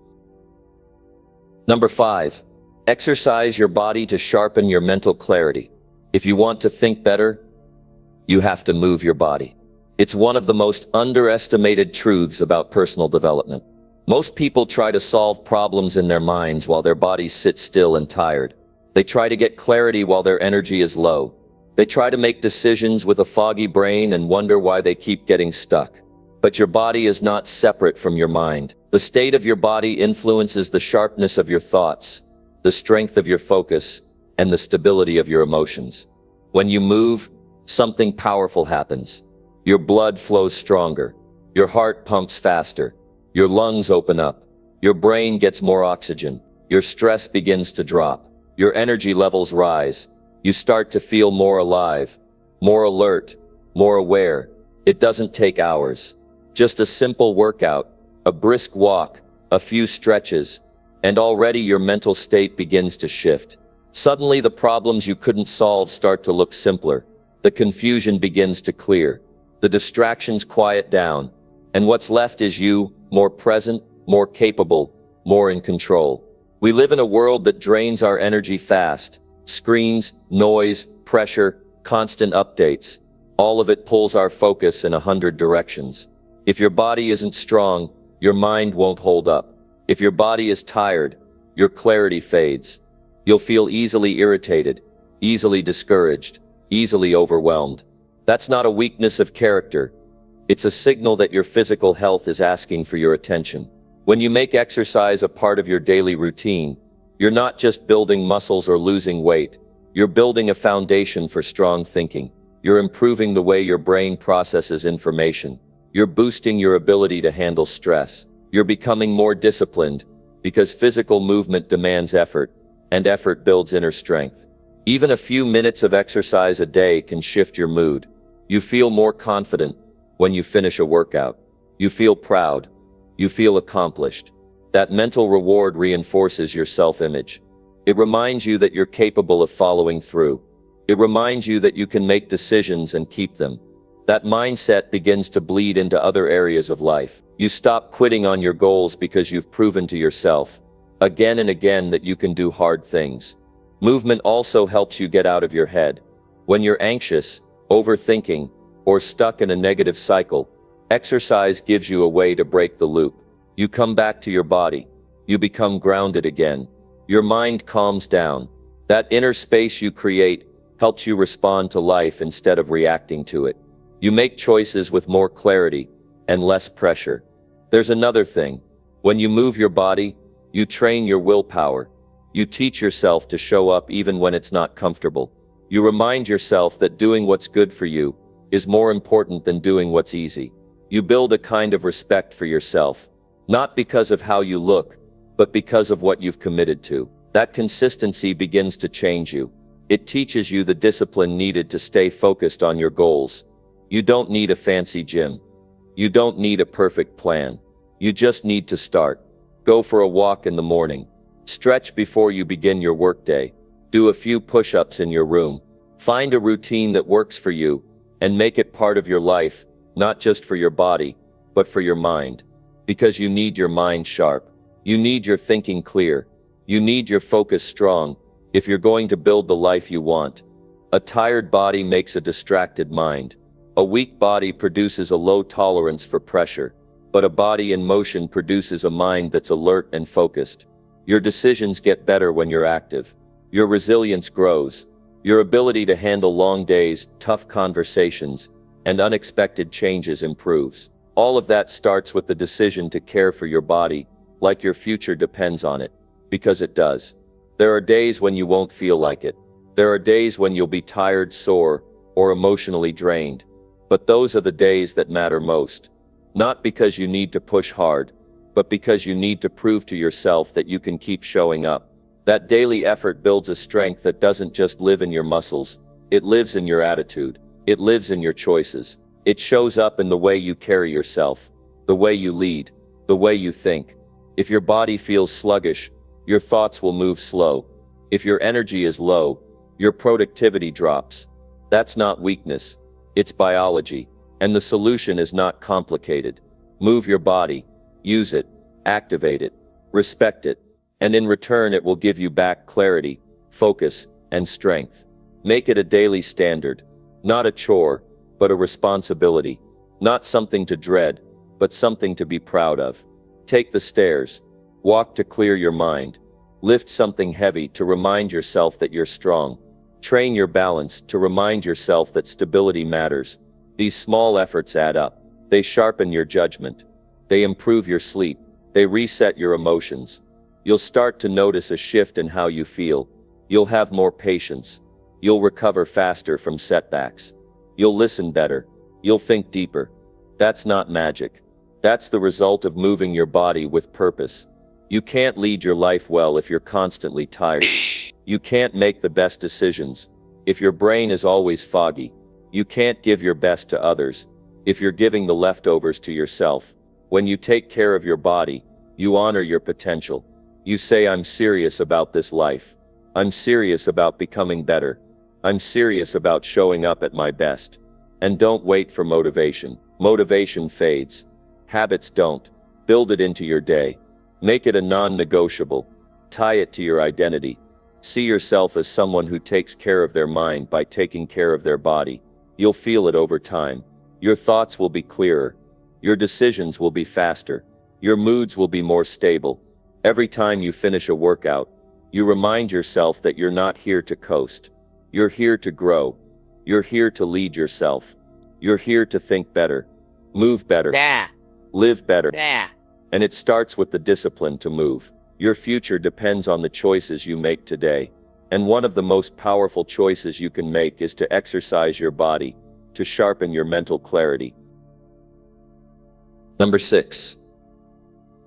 Number 5. Exercise your body to sharpen your mental clarity. If you want to think better, you have to move your body. It's one of the most underestimated truths about personal development. Most people try to solve problems in their minds while their bodies sit still and tired. They try to get clarity while their energy is low. They try to make decisions with a foggy brain and wonder why they keep getting stuck. But your body is not separate from your mind. The state of your body influences the sharpness of your thoughts, the strength of your focus, and the stability of your emotions. When you move, something powerful happens. Your blood flows stronger. Your heart pumps faster. Your lungs open up. Your brain gets more oxygen. Your stress begins to drop. Your energy levels rise. You start to feel more alive, more alert, more aware. It doesn't take hours. Just a simple workout, a brisk walk, a few stretches, and already your mental state begins to shift. Suddenly the problems you couldn't solve start to look simpler. The confusion begins to clear. The distractions quiet down. And what's left is you, more present, more capable, more in control. We live in a world that drains our energy fast. Screens, noise, pressure, constant updates. All of it pulls our focus in 100 directions. If your body isn't strong, your mind won't hold up. If your body is tired, your clarity fades. You'll feel easily irritated, easily discouraged, easily overwhelmed. That's not a weakness of character. It's a signal that your physical health is asking for your attention. When you make exercise a part of your daily routine, you're not just building muscles or losing weight. You're building a foundation for strong thinking. You're improving the way your brain processes information. You're boosting your ability to handle stress. You're becoming more disciplined, because physical movement demands effort, and effort builds inner strength. Even a few minutes of exercise a day can shift your mood. You feel more confident when you finish a workout. You feel proud. You feel accomplished. That mental reward reinforces your self-image. It reminds you that you're capable of following through. It reminds you that you can make decisions and keep them. That mindset begins to bleed into other areas of life. You stop quitting on your goals because you've proven to yourself, again and again, that you can do hard things. Movement also helps you get out of your head. When you're anxious, overthinking, or stuck in a negative cycle, exercise gives you a way to break the loop. You come back to your body. You become grounded again. Your mind calms down. That inner space you create helps you respond to life instead of reacting to it. You make choices with more clarity and less pressure. There's another thing. When you move your body, you train your willpower. You teach yourself to show up even when it's not comfortable. You remind yourself that doing what's good for you is more important than doing what's easy. You build a kind of respect for yourself, not because of how you look, but because of what you've committed to. That consistency begins to change you. It teaches you the discipline needed to stay focused on your goals. You don't need a fancy gym. You don't need a perfect plan. You just need to start. Go for a walk in the morning. Stretch before you begin your workday. Do a few push-ups in your room. Find a routine that works for you and make it part of your life, not just for your body, but for your mind. Because you need your mind sharp. You need your thinking clear. You need your focus strong if you're going to build the life you want. A tired body makes a distracted mind. A weak body produces a low tolerance for pressure, but a body in motion produces a mind that's alert and focused. Your decisions get better when you're active. Your resilience grows. Your ability to handle long days, tough conversations, and unexpected changes improves. All of that starts with the decision to care for your body, like your future depends on it, because it does. There are days when you won't feel like it. There are days when you'll be tired, sore, or emotionally drained. But those are the days that matter most. Not because you need to push hard, but because you need to prove to yourself that you can keep showing up. That daily effort builds a strength that doesn't just live in your muscles, it lives in your attitude. It lives in your choices. It shows up in the way you carry yourself, the way you lead, the way you think. If your body feels sluggish, your thoughts will move slow. If your energy is low, your productivity drops. That's not weakness. It's biology. And the solution is not complicated. Move your body. Use it. Activate it. Respect it. And in return, it will give you back clarity, focus, and strength. Make it a daily standard. Not a chore, but a responsibility. Not something to dread, but something to be proud of. Take the stairs. Walk to clear your mind. Lift something heavy to remind yourself that you're strong. Train your balance to remind yourself that stability matters. These small efforts add up. They sharpen your judgment. They improve your sleep. They reset your emotions. You'll start to notice a shift in how you feel. You'll have more patience. You'll recover faster from setbacks. You'll listen better. You'll think deeper. That's not magic. That's the result of moving your body with purpose. You can't lead your life well if you're constantly tired. You can't make the best decisions if your brain is always foggy. You can't give your best to others if you're giving the leftovers to yourself. When you take care of your body, you honor your potential. You say, I'm serious about this life. I'm serious about becoming better. I'm serious about showing up at my best. And don't wait for motivation. Motivation fades. Habits don't. Build it into your day. Make it a non-negotiable. Tie it to your identity. See yourself as someone who takes care of their mind by taking care of their body. You'll feel it over time. Your thoughts will be clearer. Your decisions will be faster. Your moods will be more stable. Every time you finish a workout, you remind yourself that you're not here to coast. You're here to grow. You're here to lead yourself. You're here to think better, move better, live better. And it starts with the discipline to move. Your future depends on the choices you make today. And one of the most powerful choices you can make is to exercise your body, to sharpen your mental clarity. Number 6.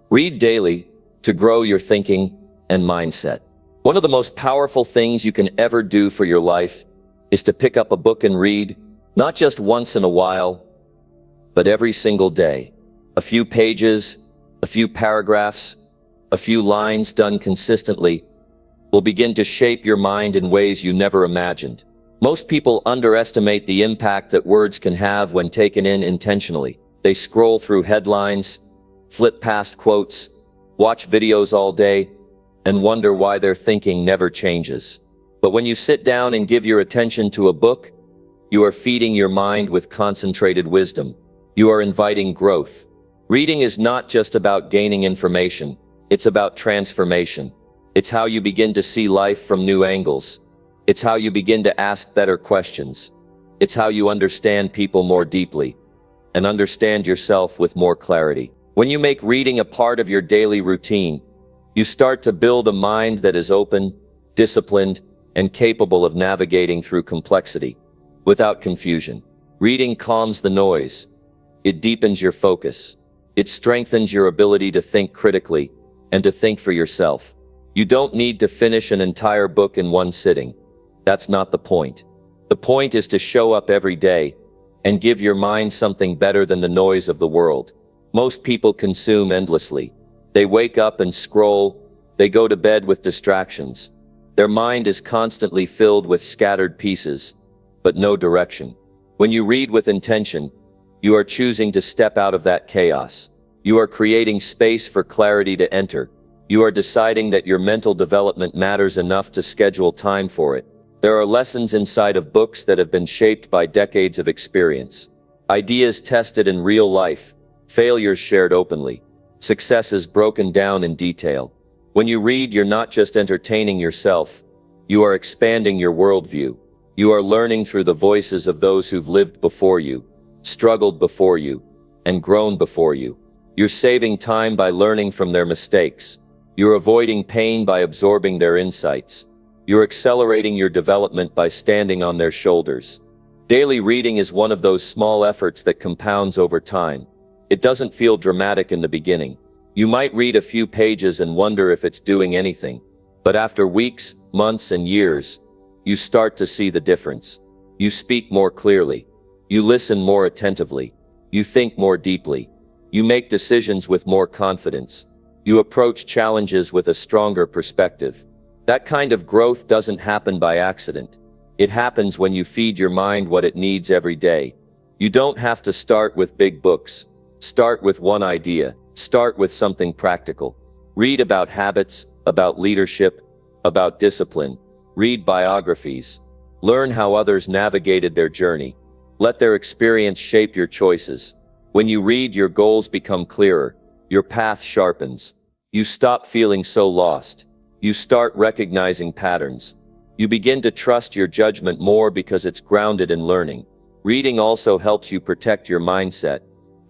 Read daily to grow your thinking and mindset. One of the most powerful things you can ever do for your life is to pick up a book and read, not just once in a while, but every single day. A few pages, a few paragraphs, a few lines done consistently will begin to shape your mind in ways you never imagined. Most people underestimate the impact that words can have when taken in intentionally. They scroll through headlines, flip past quotes, watch videos all day, and wonder why their thinking never changes. But when you sit down and give your attention to a book, you are feeding your mind with concentrated wisdom. You are inviting growth. Reading is not just about gaining information, it's about transformation. It's how you begin to see life from new angles. It's how you begin to ask better questions. It's how you understand people more deeply and understand yourself with more clarity. When you make reading a part of your daily routine, you start to build a mind that is open, disciplined, and capable of navigating through complexity without confusion. Reading calms the noise. It deepens your focus. It strengthens your ability to think critically and to think for yourself. You don't need to finish an entire book in one sitting. That's not the point. The point is to show up every day and give your mind something better than the noise of the world. Most people consume endlessly. They wake up and scroll, they go to bed with distractions. Their mind is constantly filled with scattered pieces, but no direction. When you read with intention, you are choosing to step out of that chaos. You are creating space for clarity to enter. You are deciding that your mental development matters enough to schedule time for it. There are lessons inside of books that have been shaped by decades of experience. Ideas tested in real life, failures shared openly, successes broken down in detail. When you read, you're not just entertaining yourself, you are expanding your worldview. You are learning through the voices of those who've lived before you, struggled before you, and grown before you. You're saving time by learning from their mistakes. You're avoiding pain by absorbing their insights. You're accelerating your development by standing on their shoulders. Daily reading is one of those small efforts that compounds over time. It doesn't feel dramatic in the beginning. You might read a few pages and wonder if it's doing anything. But after weeks, months, and years, you start to see the difference. You speak more clearly. You listen more attentively. You think more deeply. You make decisions with more confidence. You approach challenges with a stronger perspective. That kind of growth doesn't happen by accident. It happens when you feed your mind what it needs every day. You don't have to start with big books. Start with one idea. Start with something practical. Read about habits, about leadership, about discipline. Read biographies. Learn how others navigated their journey. Let their experience shape your choices. When you read, your goals become clearer. Your path sharpens. You stop feeling so lost. You start recognizing patterns. You begin to trust your judgment more because it's grounded in learning. Reading also helps you protect your mindset.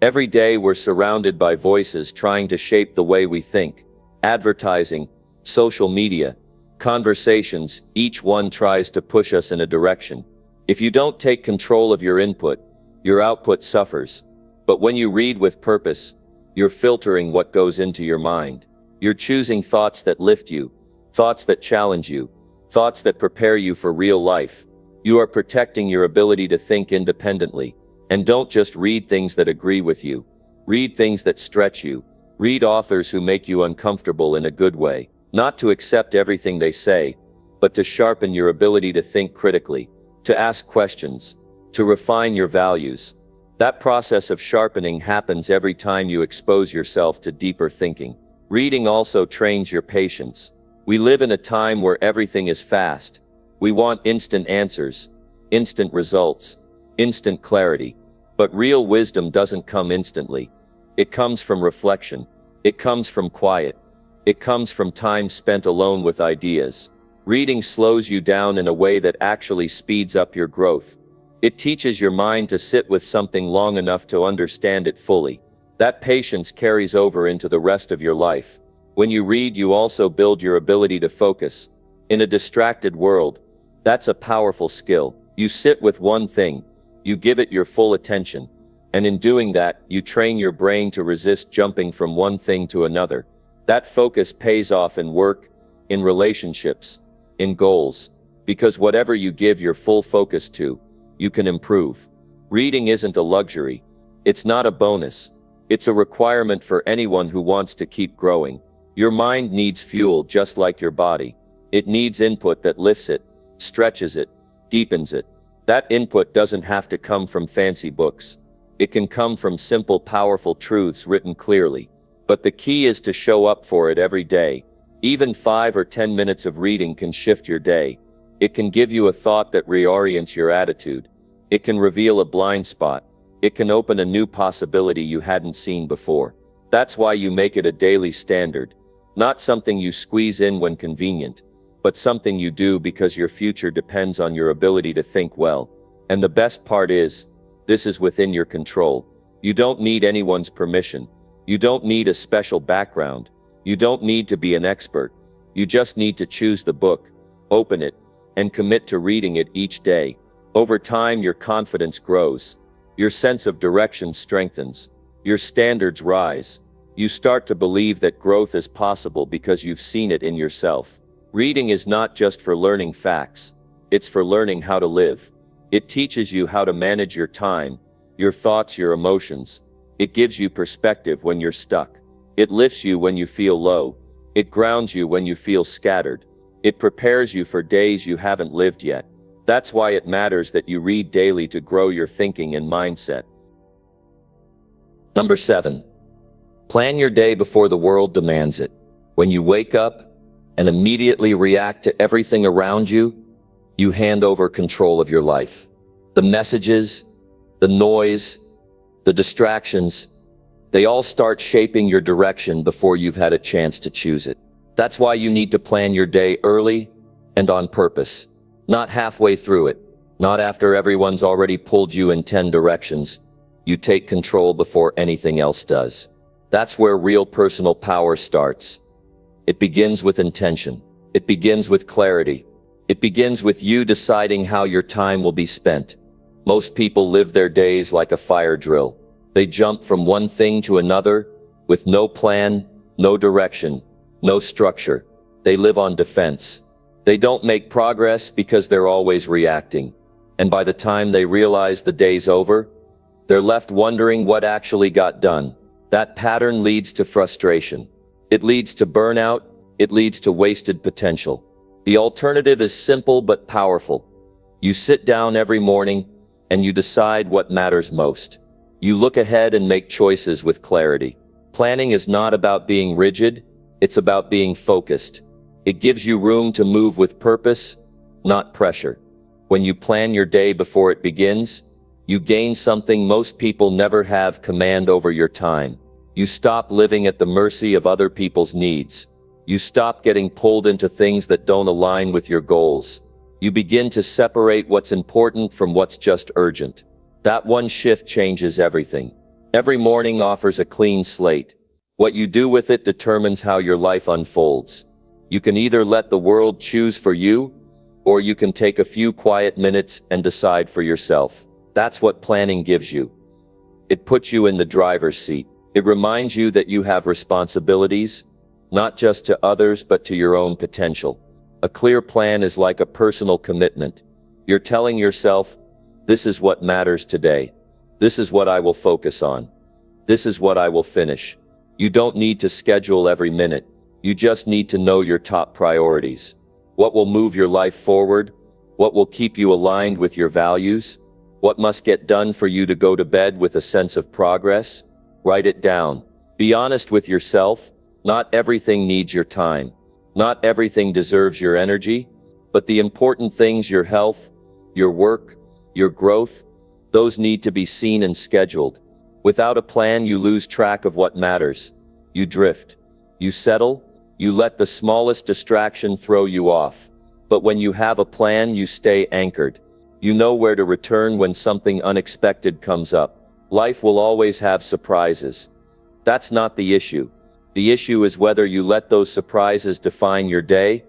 Every day we're surrounded by voices trying to shape the way we think. Advertising, social media, conversations, each one tries to push us in a direction. If you don't take control of your input, your output suffers. But when you read with purpose, you're filtering what goes into your mind. You're choosing thoughts that lift you, thoughts that challenge you, thoughts that prepare you for real life. You are protecting your ability to think independently. And don't just read things that agree with you. Read things that stretch you. Read authors who make you uncomfortable in a good way. Not to accept everything they say, but to sharpen your ability to think critically, to ask questions, to refine your values. That process of sharpening happens every time you expose yourself to deeper thinking. Reading also trains your patience. We live in a time where everything is fast. We want instant answers, instant results, instant clarity. But real wisdom doesn't come instantly. It comes from reflection. It comes from quiet. It comes from time spent alone with ideas. Reading slows you down in a way that actually speeds up your growth. It teaches your mind to sit with something long enough to understand it fully. That patience carries over into the rest of your life. When you read, you also build your ability to focus. In a distracted world, that's a powerful skill. You sit with one thing. You give it your full attention. And in doing that, you train your brain to resist jumping from one thing to another. That focus pays off in work, in relationships, in goals. Because whatever you give your full focus to, you can improve. Reading isn't a luxury. It's not a bonus. It's a requirement for anyone who wants to keep growing. Your mind needs fuel just like your body. It needs input that lifts it, stretches it, deepens it. That input doesn't have to come from fancy books. It can come from simple, powerful truths written clearly. But the key is to show up for it every day. Even 5 or 10 minutes of reading can shift your day. It can give you a thought that reorients your attitude. It can reveal a blind spot. It can open a new possibility you hadn't seen before. That's why you make it a daily standard. Not something you squeeze in when convenient, but something you do because your future depends on your ability to think well. And the best part is, this is within your control. You don't need anyone's permission. You don't need a special background. You don't need to be an expert. You just need to choose the book, open it, and commit to reading it each day. Over time, your confidence grows. Your sense of direction strengthens. Your standards rise. You start to believe that growth is possible because you've seen it in yourself. Reading is not just for learning facts. It's for learning how to live. It teaches you how to manage your time, your thoughts, your emotions. It gives you perspective when you're stuck. It lifts you when you feel low. It grounds you when you feel scattered. It prepares you for days you haven't lived yet. That's why it matters that you read daily to grow your thinking and mindset. Number 7. Plan your day before the world demands it. When you wake up and immediately react to everything around you, you hand over control of your life. The messages, the noise, the distractions, they all start shaping your direction before you've had a chance to choose it. That's why you need to plan your day early and on purpose. Not halfway through it, not after everyone's already pulled you in 10 directions. You take control before anything else does. That's where real personal power starts. It begins with intention. It begins with clarity. It begins with you deciding how your time will be spent. Most people live their days like a fire drill. They jump from one thing to another with no plan, no direction, no structure. They live on defense. They don't make progress because they're always reacting. And by the time they realize the day's over, they're left wondering what actually got done. That pattern leads to frustration. It leads to burnout. It leads to wasted potential. The alternative is simple but powerful. You sit down every morning and you decide what matters most. You look ahead and make choices with clarity. Planning is not about being rigid, it's about being focused. It gives you room to move with purpose, not pressure. When you plan your day before it begins, you gain something most people never have: command over your time. You stop living at the mercy of other people's needs. You stop getting pulled into things that don't align with your goals. You begin to separate what's important from what's just urgent. That one shift changes everything. Every morning offers a clean slate. What you do with it determines how your life unfolds. You can either let the world choose for you, or you can take a few quiet minutes and decide for yourself. That's what planning gives you. It puts you in the driver's seat. It reminds you that you have responsibilities, not just to others but to your own potential. A clear plan is like a personal commitment. You're telling yourself, this is what matters today. This is what I will focus on. This is what I will finish. You don't need to schedule every minute. You just need to know your top priorities. What will move your life forward? What will keep you aligned with your values? What must get done for you to go to bed with a sense of progress? Write it down. Be honest with yourself. Not everything needs your time. Not everything deserves your energy. But the important things, your health, your work, your growth, those need to be seen and scheduled. Without a plan, you lose track of what matters. You drift. You settle. You let the smallest distraction throw you off. But when you have a plan, you stay anchored. You know where to return when something unexpected comes up. Life will always have surprises. That's not the issue. The issue is whether you let those surprises define your day,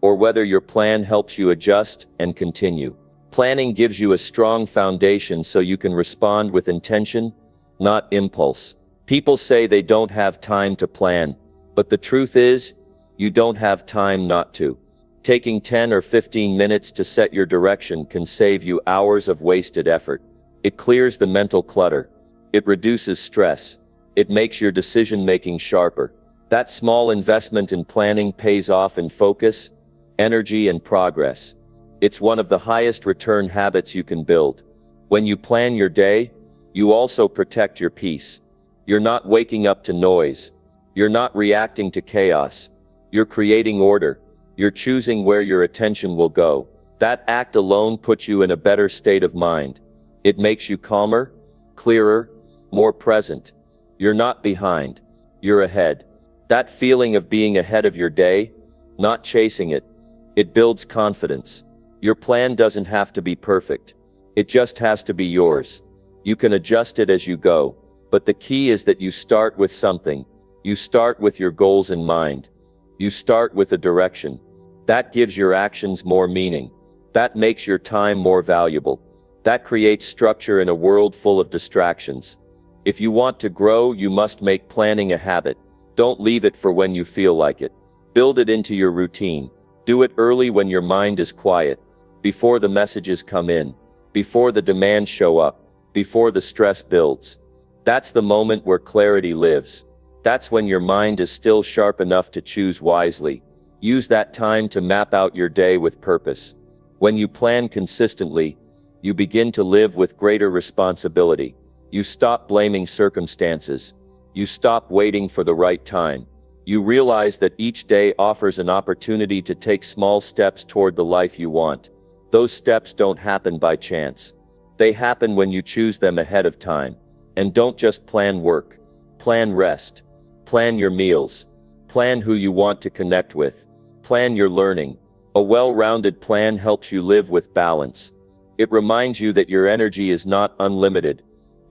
or whether your plan helps you adjust and continue. Planning gives you a strong foundation so you can respond with intention, not impulse. People say they don't have time to plan, but the truth is, you don't have time not to. Taking 10 or 15 minutes to set your direction can save you hours of wasted effort. It clears the mental clutter. It reduces stress. It makes your decision-making sharper. That small investment in planning pays off in focus, energy, and progress. It's one of the highest return habits you can build. When you plan your day, you also protect your peace. You're not waking up to noise. You're not reacting to chaos. You're creating order. You're choosing where your attention will go. That act alone puts you in a better state of mind. It makes you calmer, clearer, more present. You're not behind. You're ahead. That feeling of being ahead of your day, not chasing it, it builds confidence. Your plan doesn't have to be perfect. It just has to be yours. You can adjust it as you go. But the key is that you start with something. You start with your goals in mind. You start with a direction. That gives your actions more meaning. That makes your time more valuable. That creates structure in a world full of distractions. If you want to grow, you must make planning a habit. Don't leave it for when you feel like it. Build it into your routine. Do it early when your mind is quiet, before the messages come in, before the demands show up, before the stress builds. That's the moment where clarity lives. That's when your mind is still sharp enough to choose wisely. Use that time to map out your day with purpose. When you plan consistently, you begin to live with greater responsibility. You stop blaming circumstances. You stop waiting for the right time. You realize that each day offers an opportunity to take small steps toward the life you want. Those steps don't happen by chance. They happen when you choose them ahead of time. And don't just plan work. Plan rest. Plan your meals. Plan who you want to connect with. Plan your learning. A well-rounded plan helps you live with balance. It reminds you that your energy is not unlimited,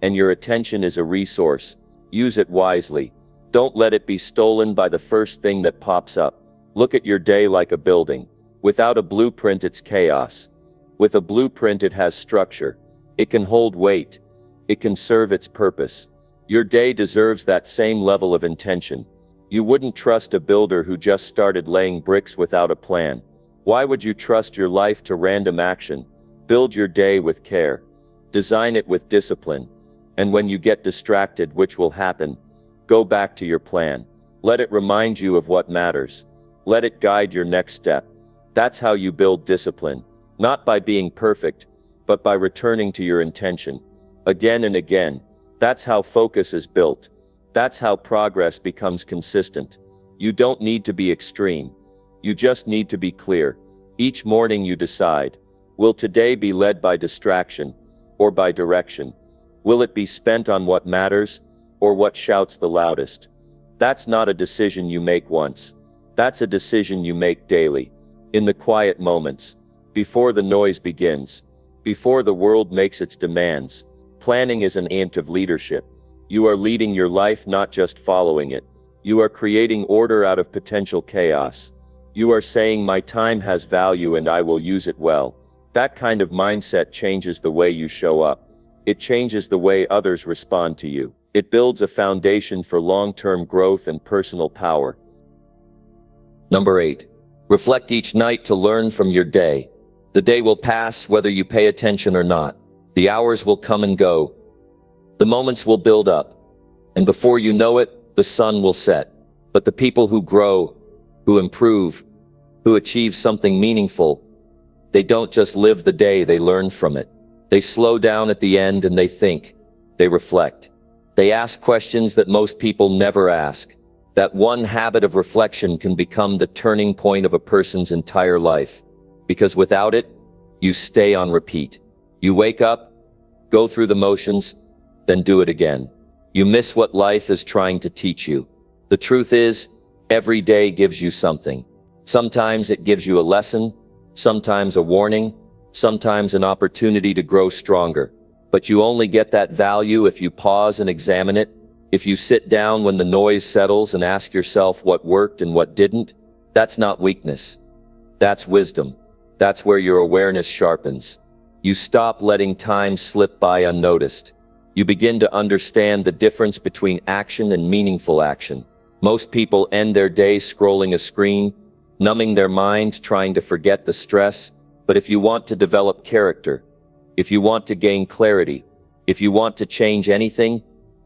and your attention is a resource. Use it wisely. Don't let it be stolen by the first thing that pops up. Look at your day like a building. Without a blueprint, it's chaos. With a blueprint, it has structure. It can hold weight. It can serve its purpose. Your day deserves that same level of intention. You wouldn't trust a builder who just started laying bricks without a plan. Why would you trust your life to random action? Build your day with care. Design it with discipline. And when you get distracted, which will happen, go back to your plan. Let it remind you of what matters. Let it guide your next step. That's how you build discipline. Not by being perfect, but by returning to your intention. Again and again. That's how focus is built. That's how progress becomes consistent. You don't need to be extreme. You just need to be clear. Each morning you decide, will today be led by distraction or by direction? Will it be spent on what matters or what shouts the loudest? That's not a decision you make once. That's a decision you make daily. In the quiet moments, before the noise begins, before the world makes its demands. Planning is an ant of leadership. You are leading your life, not just following it. You are creating order out of potential chaos. You are saying, my time has value and I will use it well. That kind of mindset changes the way you show up. It changes the way others respond to you. It builds a foundation for long-term growth and personal power. Number 8. Reflect each night to learn from your day. The day will pass whether you pay attention or not. The hours will come and go. The moments will build up. And before you know it, the sun will set. But the people who grow, who improve, who achieve something meaningful, they don't just live the day, they learn from it. They slow down at the end and they think. They reflect. They ask questions that most people never ask. That one habit of reflection can become the turning point of a person's entire life. Because without it, you stay on repeat. You wake up, go through the motions, then do it again. You miss what life is trying to teach you. The truth is, every day gives you something. Sometimes it gives you a lesson, sometimes a warning, sometimes an opportunity to grow stronger. But you only get that value if you pause and examine it. If you sit down when the noise settles and ask yourself what worked and what didn't. That's not weakness. That's wisdom. That's where your awareness sharpens. You stop letting time slip by unnoticed. You begin to understand the difference between action and meaningful action. Most people end their day scrolling a screen, numbing their mind, trying to forget the stress. But if you want to develop character, if you want to gain clarity, if you want to change anything,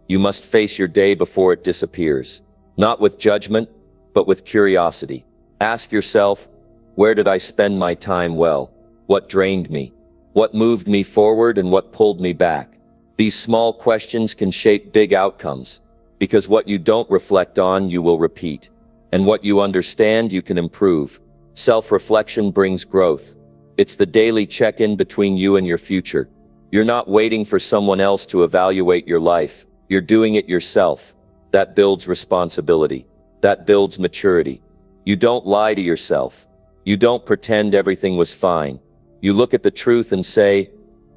you must face your day before it disappears. Not with judgment, but with curiosity. Ask yourself, where did I spend my time well? What drained me? What moved me forward and what pulled me back? These small questions can shape big outcomes, because what you don't reflect on, you will repeat. And what you understand, you can improve. Self-reflection brings growth. It's the daily check-in between you and your future. You're not waiting for someone else to evaluate your life. You're doing it yourself. That builds responsibility. That builds maturity. You don't lie to yourself. You don't pretend everything was fine. You look at the truth and say,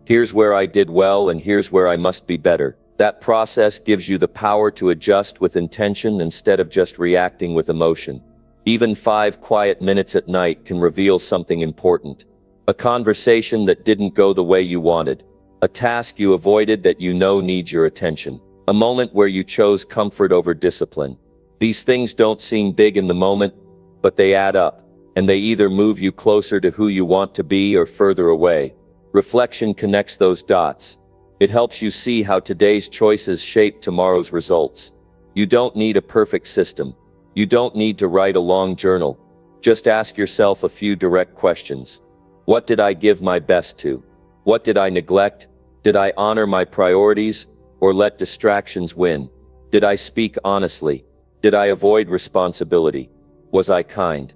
here's where I did well and here's where I must be better. That process gives you the power to adjust with intention instead of just reacting with emotion. Even 5 quiet minutes at night can reveal something important. A conversation that didn't go the way you wanted. A task you avoided that you know needs your attention. A moment where you chose comfort over discipline. These things don't seem big in the moment, but they add up, and they either move you closer to who you want to be or further away. Reflection connects those dots. It helps you see how today's choices shape tomorrow's results. You don't need a perfect system. You don't need to write a long journal. Just ask yourself a few direct questions. What did I give my best to? What did I neglect? Did I honor my priorities or let distractions win? Did I speak honestly? Did I avoid responsibility? Was I kind?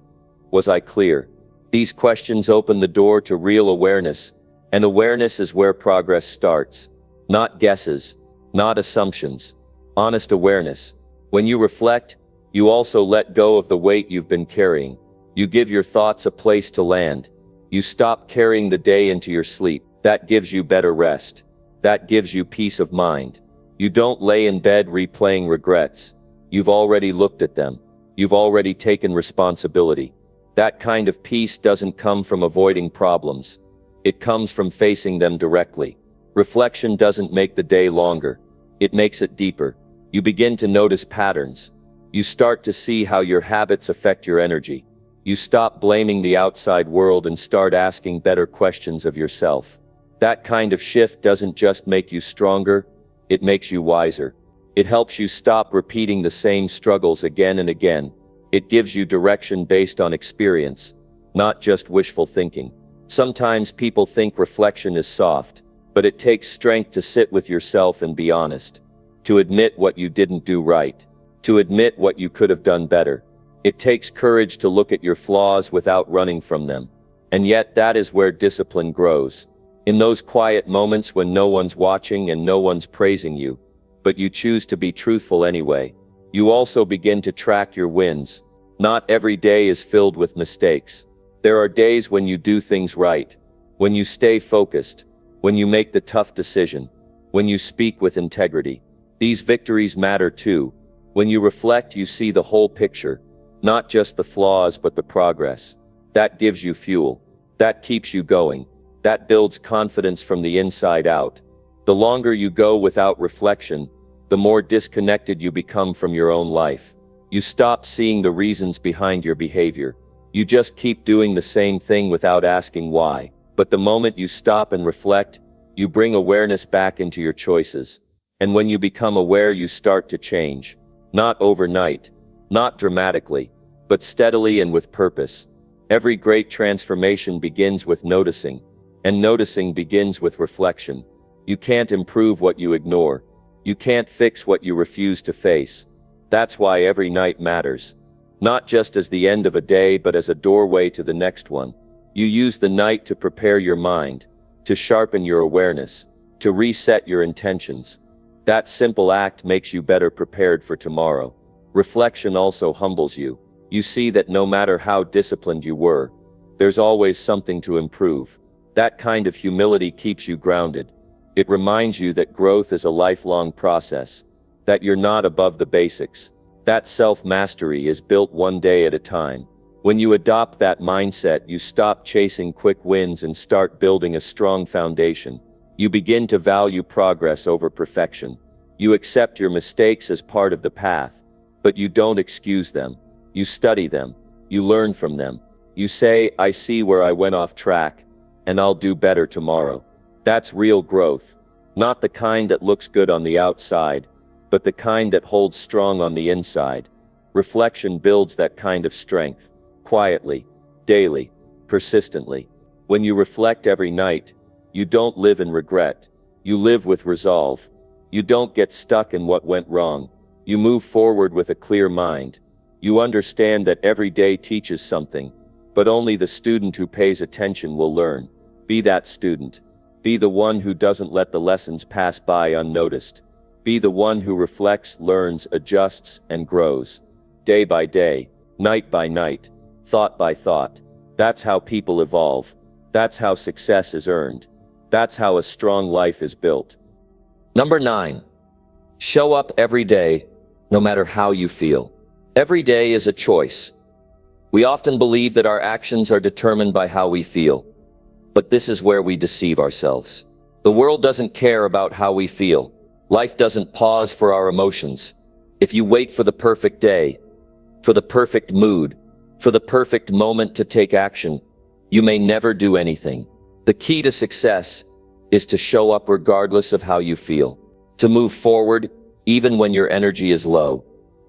Was I clear? These questions open the door to real awareness, and awareness is where progress starts. Not guesses, not assumptions. Honest awareness. When you reflect, you also let go of the weight you've been carrying. You give your thoughts a place to land. You stop carrying the day into your sleep. That gives you better rest. That gives you peace of mind. You don't lay in bed replaying regrets. You've already looked at them. You've already taken responsibility. That kind of peace doesn't come from avoiding problems. It comes from facing them directly. Reflection doesn't make the day longer. It makes it deeper. You begin to notice patterns. You start to see how your habits affect your energy. You stop blaming the outside world and start asking better questions of yourself. That kind of shift doesn't just make you stronger, it makes you wiser. It helps you stop repeating the same struggles again and again. It gives you direction based on experience, not just wishful thinking. Sometimes people think reflection is soft, but it takes strength to sit with yourself and be honest. To admit what you didn't do right. To admit what you could have done better. It takes courage to look at your flaws without running from them. And yet that is where discipline grows. In those quiet moments when no one's watching and no one's praising you, but you choose to be truthful anyway. You also begin to track your wins. Not every day is filled with mistakes. There are days when you do things right, when you stay focused, when you make the tough decision, when you speak with integrity. These victories matter too. When you reflect, you see the whole picture, not just the flaws but the progress. That gives you fuel. That keeps you going. That builds confidence from the inside out. The longer you go without reflection, the more disconnected you become from your own life. You stop seeing the reasons behind your behavior. You just keep doing the same thing without asking why. But the moment you stop and reflect, you bring awareness back into your choices. And when you become aware, you start to change. Not overnight, not dramatically, but steadily and with purpose. Every great transformation begins with noticing, and noticing begins with reflection. You can't improve what you ignore. You can't fix what you refuse to face. That's why every night matters. Not just as the end of a day, but as a doorway to the next one. You use the night to prepare your mind, to sharpen your awareness, to reset your intentions. That simple act makes you better prepared for tomorrow. Reflection also humbles you. You see that no matter how disciplined you were, there's always something to improve. That kind of humility keeps you grounded. It reminds you that growth is a lifelong process, that you're not above the basics. That self-mastery is built one day at a time. When you adopt that mindset, you stop chasing quick wins and start building a strong foundation. You begin to value progress over perfection. You accept your mistakes as part of the path, but you don't excuse them. You study them. You learn from them. You say, I see where I went off track, and I'll do better tomorrow. That's real growth. Not the kind that looks good on the outside, but the kind that holds strong on the inside. Reflection builds that kind of strength. Quietly, daily, persistently. When you reflect every night, you don't live in regret. You live with resolve. You don't get stuck in what went wrong. You move forward with a clear mind. You understand that every day teaches something, but only the student who pays attention will learn. Be that student. Be the one who doesn't let the lessons pass by unnoticed. Be the one who reflects, learns, adjusts, and grows. Day by day, night by night, thought by thought. That's how people evolve. That's how success is earned. That's how a strong life is built. Number 9. Show up every day, no matter how you feel. Every day is a choice. We often believe that our actions are determined by how we feel. But this is where we deceive ourselves. The world doesn't care about how we feel. Life doesn't pause for our emotions. If you wait for the perfect day, for the perfect mood, for the perfect moment to take action, you may never do anything. The key to success is to show up regardless of how you feel, to move forward even when your energy is low,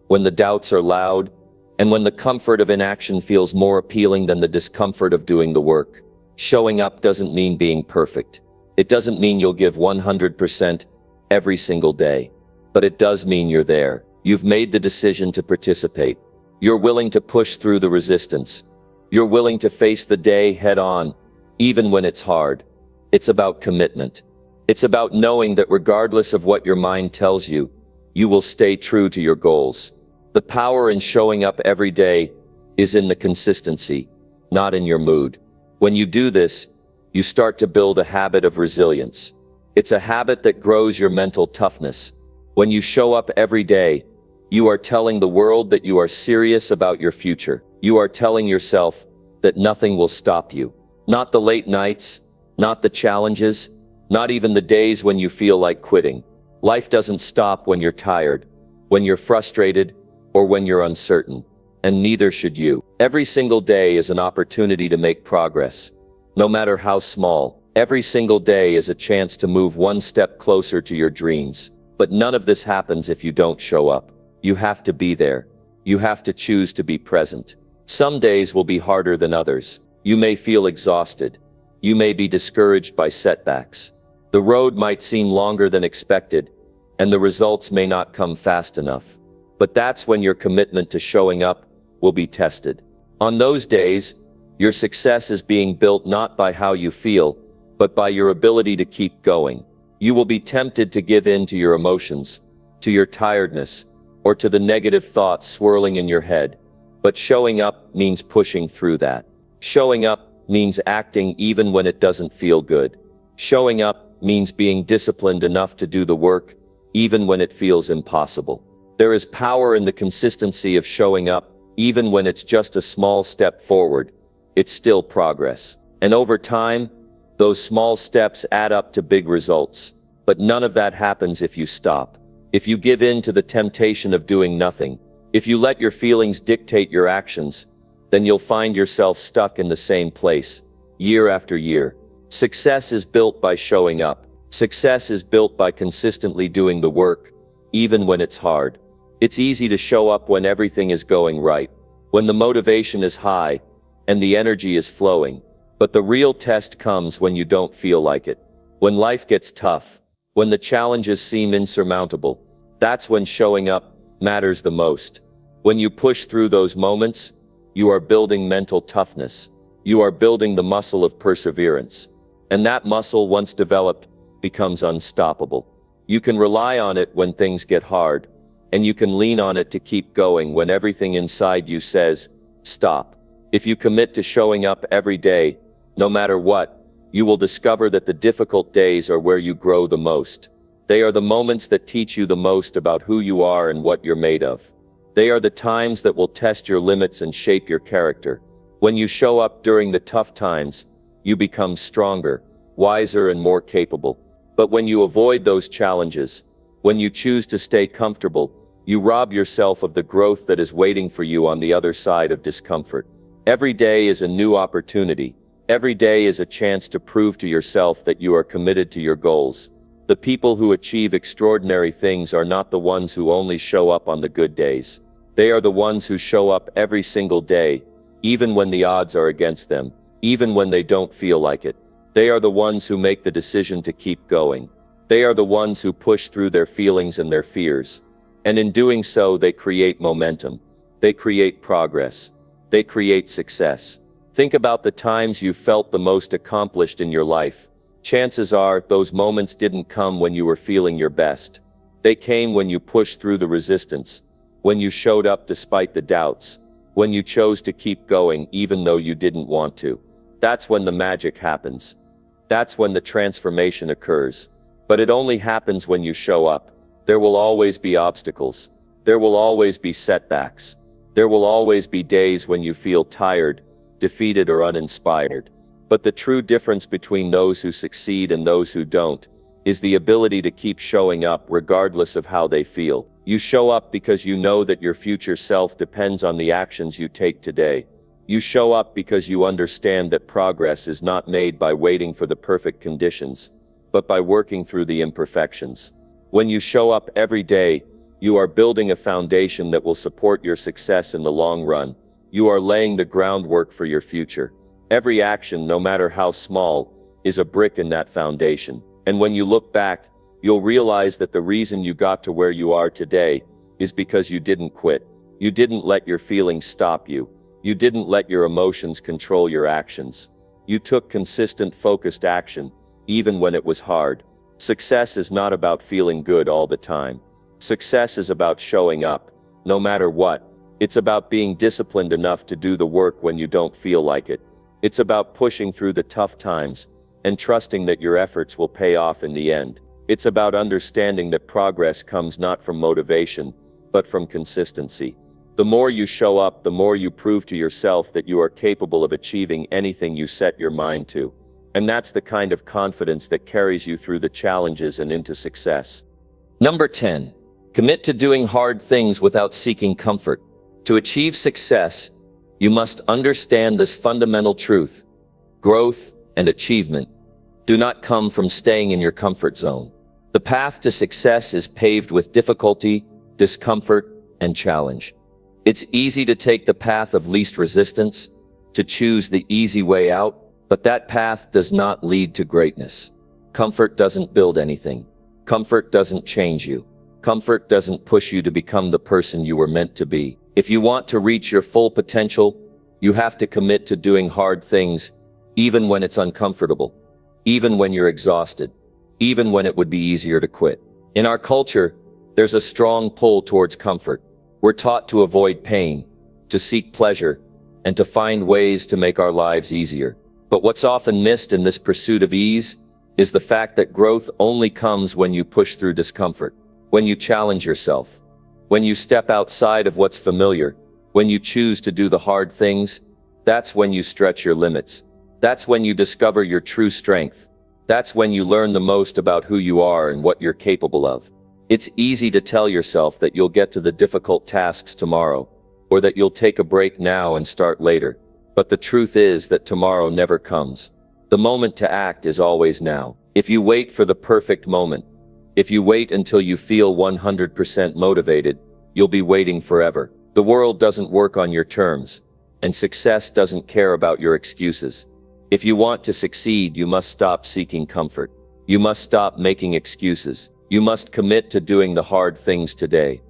when the doubts are loud, and when the comfort of inaction feels more appealing than the discomfort of doing the work. Showing up doesn't mean being perfect. It doesn't mean you'll give 100% every single day. But it does mean you're there. You've made the decision to participate. You're willing to push through the resistance. You're willing to face the day head on, even when it's hard. It's about commitment. It's about knowing that regardless of what your mind tells you, you will stay true to your goals. The power in showing up every day is in the consistency, not in your mood. When you do this, you start to build a habit of resilience. It's a habit that grows your mental toughness. When you show up every day, you are telling the world that you are serious about your future. You are telling yourself that nothing will stop you. Not the late nights, not the challenges, not even the days when you feel like quitting. Life doesn't stop when you're tired, when you're frustrated, or when you're uncertain. And neither should you. Every single day is an opportunity to make progress. No matter how small, every single day is a chance to move one step closer to your dreams. But none of this happens if you don't show up. You have to be there. You have to choose to be present. Some days will be harder than others. You may feel exhausted. You may be discouraged by setbacks. The road might seem longer than expected, and the results may not come fast enough. But that's when your commitment to showing up will be tested. On those days, your success is being built not by how you feel, but by your ability to keep going. You will be tempted to give in to your emotions, to your tiredness, or to the negative thoughts swirling in your head. But showing up means pushing through that. Showing up means acting even when it doesn't feel good. Showing up means being disciplined enough to do the work, even when it feels impossible. There is power in the consistency of showing up, even when it's just a small step forward. It's still progress. And over time, those small steps add up to big results. But none of that happens if you stop. If you give in to the temptation of doing nothing, if you let your feelings dictate your actions, then you'll find yourself stuck in the same place, year after year. Success is built by showing up. Success is built by consistently doing the work, even when it's hard. It's easy to show up when everything is going right, when the motivation is high, and the energy is flowing. But the real test comes when you don't feel like it. When life gets tough, when the challenges seem insurmountable, that's when showing up matters the most. When you push through those moments, you are building mental toughness. You are building the muscle of perseverance. And that muscle, once developed, becomes unstoppable. You can rely on it when things get hard, and you can lean on it to keep going when everything inside you says, stop. If you commit to showing up every day, no matter what, you will discover that the difficult days are where you grow the most. They are the moments that teach you the most about who you are and what you're made of. They are the times that will test your limits and shape your character. When you show up during the tough times, you become stronger, wiser, and more capable. But when you avoid those challenges, when you choose to stay comfortable, you rob yourself of the growth that is waiting for you on the other side of discomfort. Every day is a new opportunity. Every day is a chance to prove to yourself that you are committed to your goals. The people who achieve extraordinary things are not the ones who only show up on the good days. They are the ones who show up every single day, even when the odds are against them, even when they don't feel like it. They are the ones who make the decision to keep going. They are the ones who push through their feelings and their fears. And in doing so, they create momentum. They create progress. They create success. Think about the times you felt the most accomplished in your life. Chances are, those moments didn't come when you were feeling your best. They came when you pushed through the resistance, when you showed up despite the doubts, when you chose to keep going even though you didn't want to. That's when the magic happens. That's when the transformation occurs. But it only happens when you show up. There will always be obstacles. There will always be setbacks. There will always be days when you feel tired, defeated, or uninspired. But the true difference between those who succeed and those who don't is the ability to keep showing up regardless of how they feel. You show up because you know that your future self depends on the actions you take today. You show up because you understand that progress is not made by waiting for the perfect conditions, but by working through the imperfections. When you show up every day, you are building a foundation that will support your success in the long run. You are laying the groundwork for your future. Every action, no matter how small, is a brick in that foundation. And when you look back, you'll realize that the reason you got to where you are today is because you didn't quit. You didn't let your feelings stop you. You didn't let your emotions control your actions. You took consistent, focused action, even when it was hard. Success is not about feeling good all the time. Success is about showing up, no matter what. It's about being disciplined enough to do the work when you don't feel like it. It's about pushing through the tough times and trusting that your efforts will pay off in the end. It's about understanding that progress comes not from motivation, but from consistency. The more you show up, the more you prove to yourself that you are capable of achieving anything you set your mind to. And that's the kind of confidence that carries you through the challenges and into success. Number 10. Commit to doing hard things without seeking comfort. To achieve success, you must understand this fundamental truth. Growth and achievement do not come from staying in your comfort zone. The path to success is paved with difficulty, discomfort, and challenge. It's easy to take the path of least resistance, to choose the easy way out, but that path does not lead to greatness. Comfort doesn't build anything. Comfort doesn't change you. Comfort doesn't push you to become the person you were meant to be. If you want to reach your full potential, you have to commit to doing hard things, even when it's uncomfortable, even when you're exhausted, even when it would be easier to quit. In our culture, there's a strong pull towards comfort. We're taught to avoid pain, to seek pleasure, and to find ways to make our lives easier. But what's often missed in this pursuit of ease is the fact that growth only comes when you push through discomfort, when you challenge yourself, when you step outside of what's familiar, when you choose to do the hard things. That's when you stretch your limits. That's when you discover your true strength. That's when you learn the most about who you are and what you're capable of. It's easy to tell yourself that you'll get to the difficult tasks tomorrow, or that you'll take a break now and start later. But the truth is that tomorrow never comes. The moment to act is always now. If you wait for the perfect moment, if you wait until you feel 100% motivated, you'll be waiting forever. The world doesn't work on your terms, and success doesn't care about your excuses. If you want to succeed, you must stop seeking comfort. You must stop making excuses. You must commit to doing the hard things today.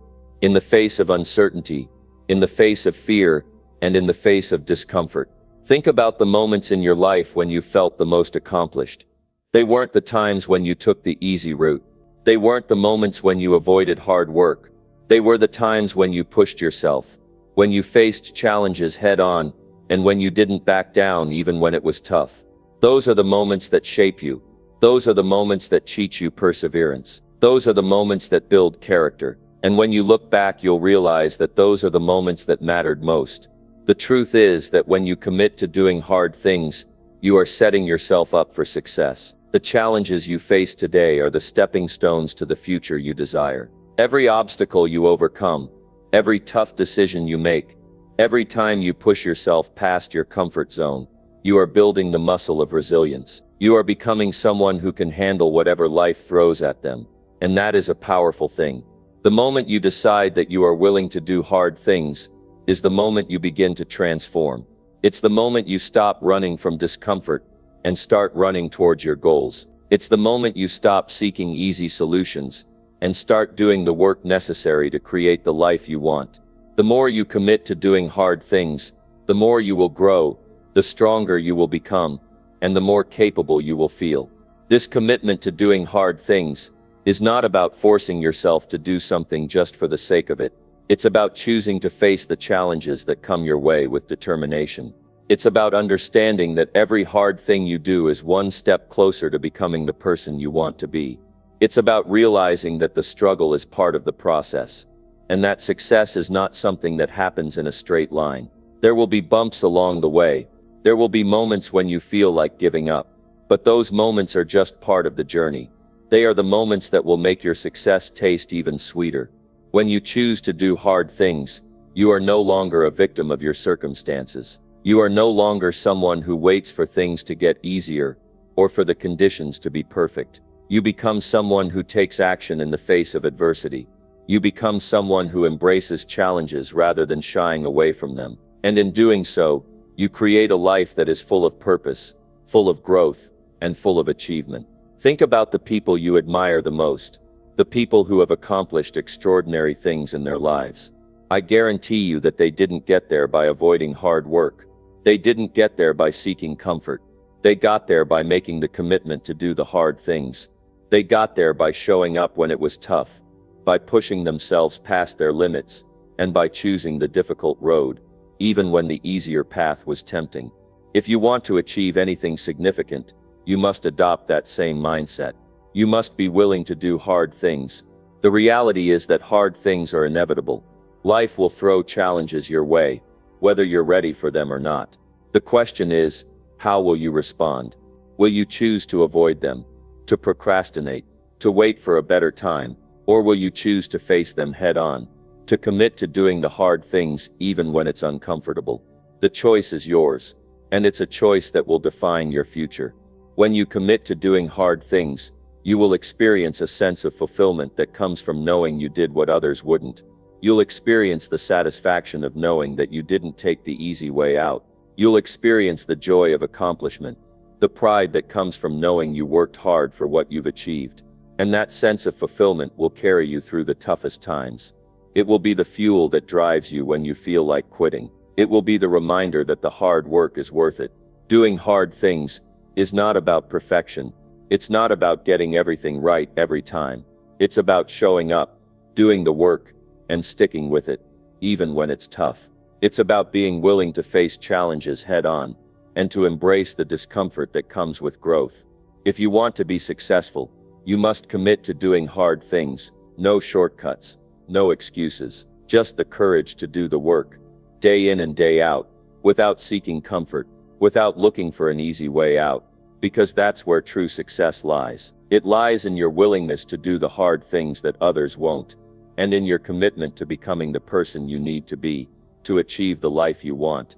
In the face of uncertainty, in the face of fear, and in the face of discomfort. Think about the moments in your life when you felt the most accomplished. They weren't the times when you took the easy route. They weren't the moments when you avoided hard work. They were the times when you pushed yourself, when you faced challenges head on, and when you didn't back down even when it was tough. Those are the moments that shape you. Those are the moments that teach you perseverance. Those are the moments that build character. And when you look back, you'll realize that those are the moments that mattered most. The truth is that when you commit to doing hard things, you are setting yourself up for success. The challenges you face today are the stepping stones to the future you desire. Every obstacle you overcome, every tough decision you make, every time you push yourself past your comfort zone, you are building the muscle of resilience. You are becoming someone who can handle whatever life throws at them. And that is a powerful thing. The moment you decide that you are willing to do hard things is the moment you begin to transform. It's the moment you stop running from discomfort and start running towards your goals. It's the moment you stop seeking easy solutions and start doing the work necessary to create the life you want. The more you commit to doing hard things, the more you will grow, the stronger you will become, and the more capable you will feel. This commitment to doing hard things is not about forcing yourself to do something just for the sake of it. It's about choosing to face the challenges that come your way with determination. It's about understanding that every hard thing you do is one step closer to becoming the person you want to be. It's about realizing that the struggle is part of the process, and that success is not something that happens in a straight line. There will be bumps along the way. There will be moments when you feel like giving up, but those moments are just part of the journey. They are the moments that will make your success taste even sweeter. When you choose to do hard things, you are no longer a victim of your circumstances. You are no longer someone who waits for things to get easier or for the conditions to be perfect. You become someone who takes action in the face of adversity. You become someone who embraces challenges rather than shying away from them. And in doing so, you create a life that is full of purpose, full of growth, and full of achievement. Think about the people you admire the most, the people who have accomplished extraordinary things in their lives. I guarantee you that they didn't get there by avoiding hard work. They didn't get there by seeking comfort. They got there by making the commitment to do the hard things. They got there by showing up when it was tough, by pushing themselves past their limits, and by choosing the difficult road, even when the easier path was tempting. If you want to achieve anything significant, you must adopt that same mindset. You must be willing to do hard things. The reality is that hard things are inevitable. Life will throw challenges your way, whether you're ready for them or not. The question is, how will you respond? Will you choose to avoid them, to procrastinate, to wait for a better time, or will you choose to face them head on, to commit to doing the hard things even when it's uncomfortable? The choice is yours, and it's a choice that will define your future. When you commit to doing hard things, you will experience a sense of fulfillment that comes from knowing you did what others wouldn't. You'll experience the satisfaction of knowing that you didn't take the easy way out. You'll experience the joy of accomplishment, the pride that comes from knowing you worked hard for what you've achieved. And that sense of fulfillment will carry you through the toughest times. It will be the fuel that drives you when you feel like quitting. It will be the reminder that the hard work is worth it. Doing hard things is not about perfection. It's not about getting everything right every time. It's about showing up, doing the work, and sticking with it, even when it's tough. It's about being willing to face challenges head on, and to embrace the discomfort that comes with growth. If you want to be successful, you must commit to doing hard things. No shortcuts, no excuses, just the courage to do the work, day in and day out, without seeking comfort, without looking for an easy way out, because that's where true success lies. It lies in your willingness to do the hard things that others won't, and in your commitment to becoming the person you need to be, to achieve the life you want.